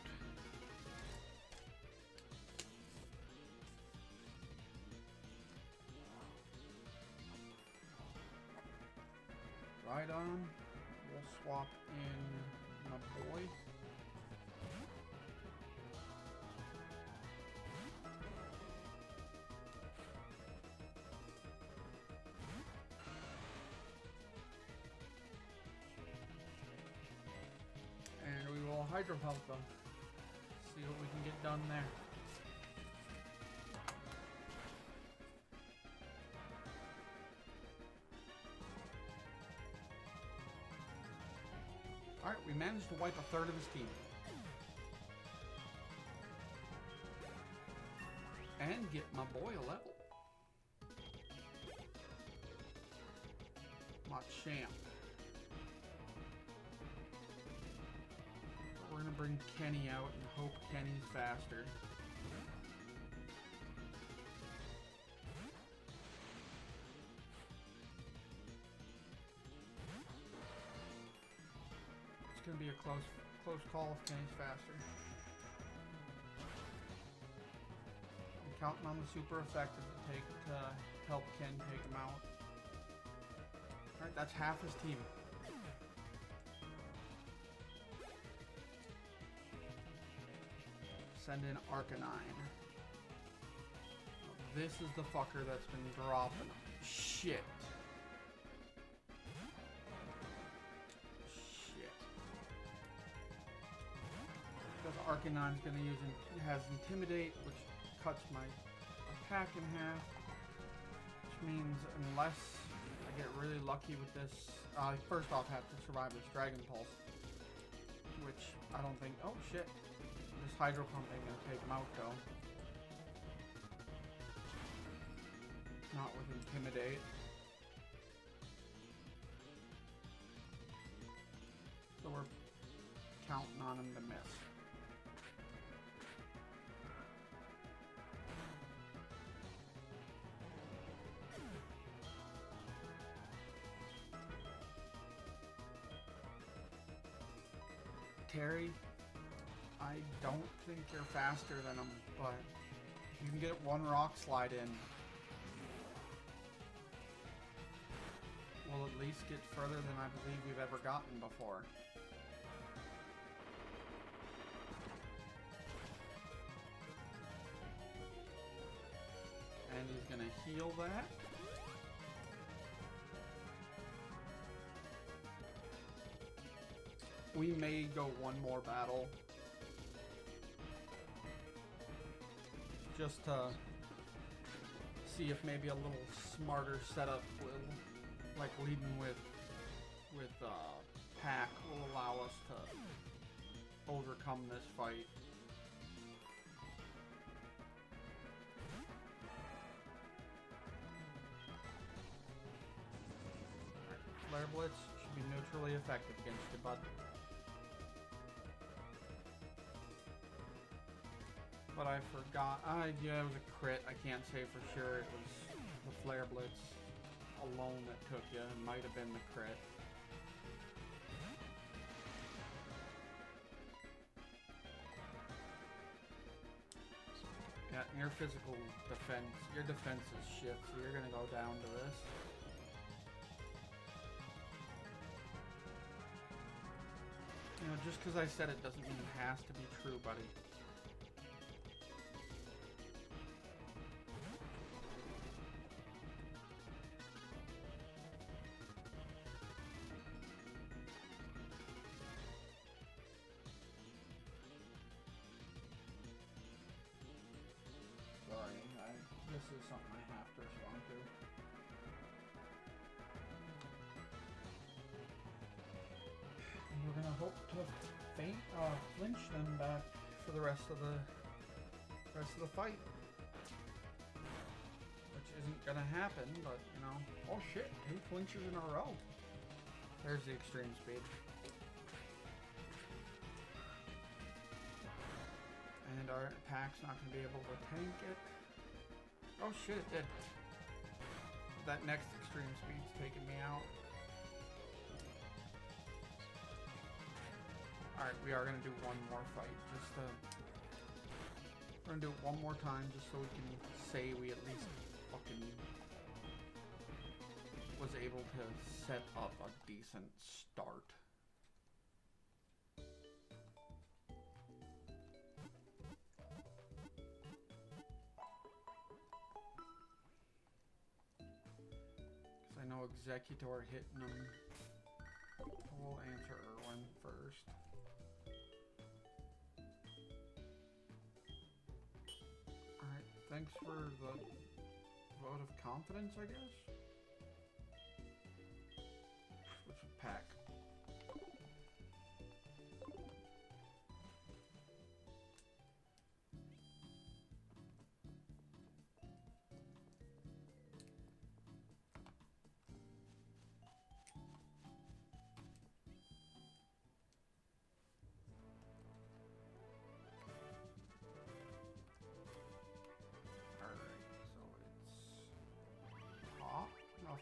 Right on. We'll swap in my boy. And we will hydro health them. See what we can get done there. Alright, we managed to wipe a third of his team. And get my boy a level. Machamp. We're gonna bring Kenny out and hope Kenny's faster. It's gonna be a close call if Kenny's faster. I'm counting on the super effective to help Ken take him out. Alright, that's half his team. Send in Arcanine. This is the fucker that's been dropping. Shit. Because Arcanine's gonna use has Intimidate, which cuts my attack in half. Which means unless I get really lucky with this, I first off have to survive this Dragon Pulse. Which I don't think. Oh shit. This Hydro Pump ain't gonna take him out though. Not with Intimidate. So we're counting on him to miss. Terry, I don't think you're faster than him, but if you can get one Rock Slide in, we'll at least get further than I believe we've ever gotten before. And he's gonna heal that. We may go one more battle. Just to see if maybe a little smarter setup will, like leading with Pack, will allow us to overcome this fight. Flare Blitz should be neutrally effective against you, bud. But I forgot. Yeah, it was a crit. I can't say for sure it was the Flare Blitz alone that took you. It might have been the crit. Yeah, your physical defense, your defense is shit, so you're gonna go down to this. You know, just because I said it doesn't mean it has to be true, buddy. This is something I have to respond to. And we're gonna hope to flinch them back for the rest of the fight. Which isn't gonna happen, but you know. Oh shit, 2 flinches in a row. There's the extreme speed. And our attack's not gonna be able to tank it. Oh shit, it did. That next extreme speed's taking me out. Alright, we are gonna do one more fight. We're gonna do it one more time just so we can say we at least fucking was able to set up a decent start. I know Executor hitting them. We'll answer Erwin first. Alright, thanks for the vote of confidence, I guess. Switch a pack.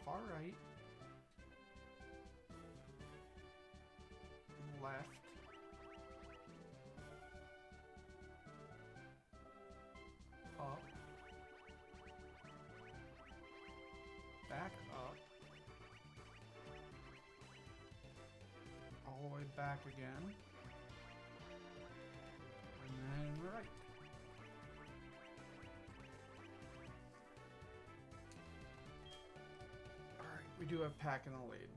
Far right, left, up, back up, all the way back again, and then right. We do have pack in the lead.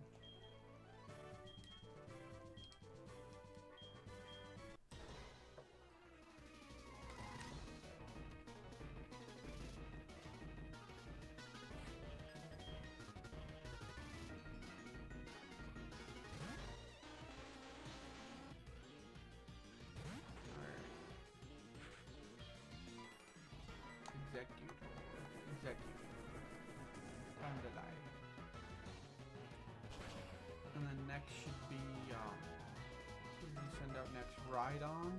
Executor. Time to die. And then next should be, who did we send out next? Rhydon?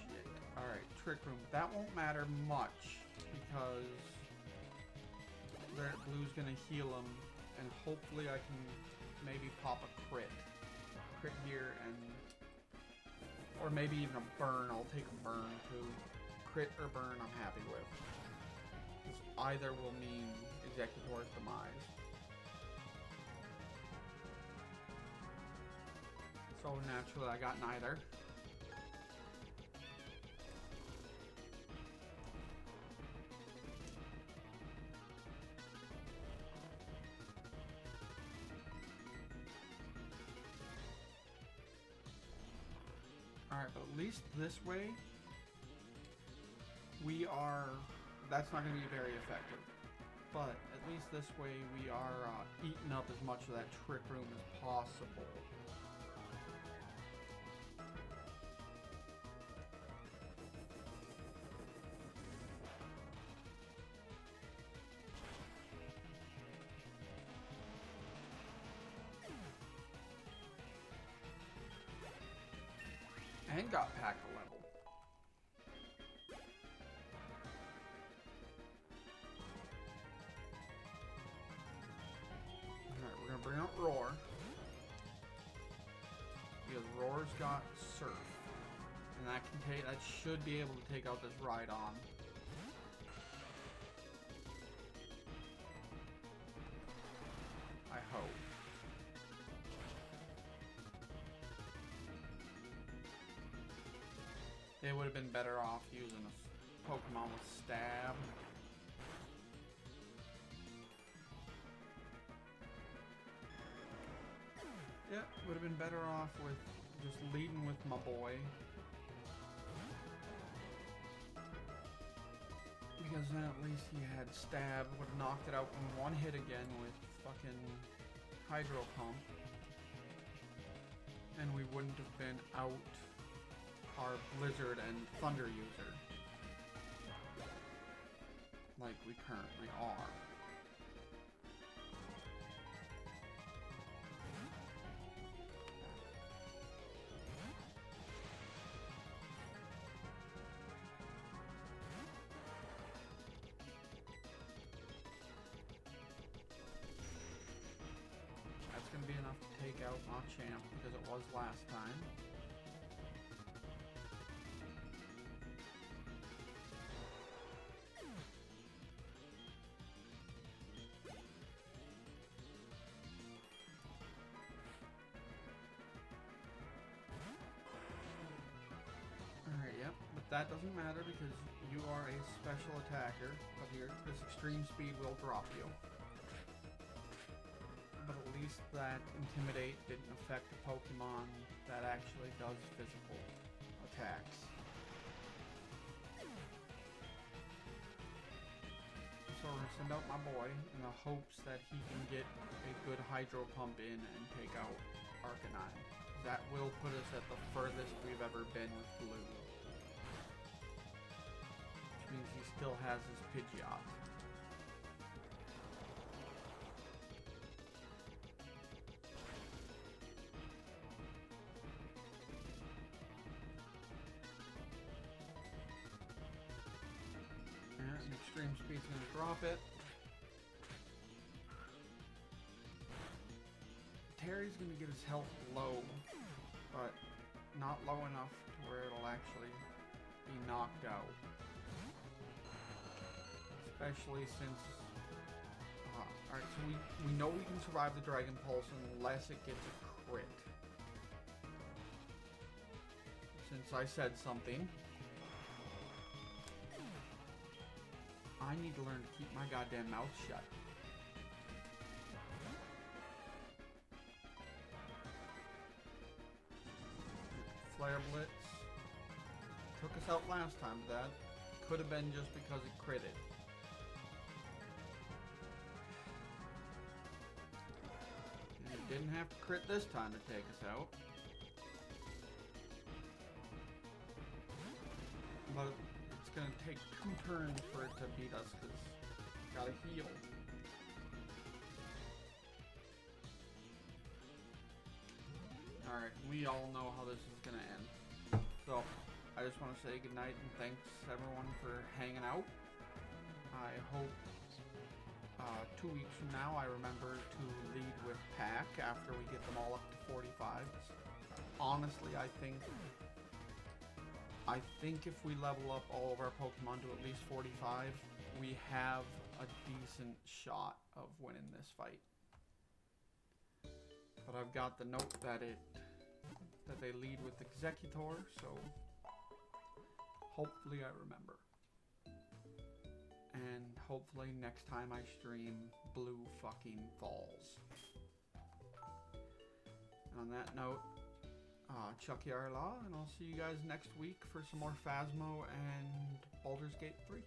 Shit. Alright, Trick Room. That won't matter much, because Blue's gonna heal him, and hopefully I can maybe pop a crit. Crit here, and... or maybe even a burn. I'll take a burn, too. Crit or burn, I'm happy with. Because either will mean Executor's demise. So naturally, I got neither. Alright, but at least this way, we are... that's not going to be very effective. But at least this way, we are eating up as much of that Trick Room as possible. And got packed a level. Alright, we're gonna bring out Roar. Because Roar's got Surf. And that should be able to take out this Rhydon. I hope. They would have been better off using a Pokemon with Stab. Yeah, would have been better off with just leading with my boy. Because then at least he had stab, would have knocked it out in one hit again with fucking Hydro Pump. And we wouldn't have been out our Blizzard and Thunder user like we currently are. That's going to be enough to take out Machamp because it was last time. Alright, yep, but that doesn't matter because you are a special attacker, but here, this extreme speed will drop you. But at least that Intimidate didn't affect a Pokemon that actually does physical attacks. So we're going to send out my boy in the hopes that he can get a good Hydro Pump in and take out Arcanine. That will put us at the furthest we've ever been with Blue. Which means he still has his Pidgeot. And Extreme Speed's going to drop it. Terry's going to get his health low, but not low enough to where it'll actually be knocked out. Especially since... Alright, so we know we can survive the Dragon Pulse unless it gets a crit. Since I said something, I need to learn to keep my goddamn mouth shut. Flare Blitz. Took us out last time, but that could have been just because it critted. And it didn't have to crit this time to take us out. But it's going to take 2 turns for it to beat us because it's got to heal. Alright, we all know how this is going to end. So, I just want to say goodnight and thanks everyone for hanging out. I hope 2 weeks from now I remember to lead with Pack after we get them all up to 45. Honestly, I think if we level up all of our Pokemon to at least 45, we have a decent shot of winning this fight. But I've got the note that they lead with Executor, so hopefully I remember. And hopefully next time I stream, Blue fucking falls. And on that note, Chucky Arlaw, and I'll see you guys next week for some more Phasmo and Baldur's Gate 3.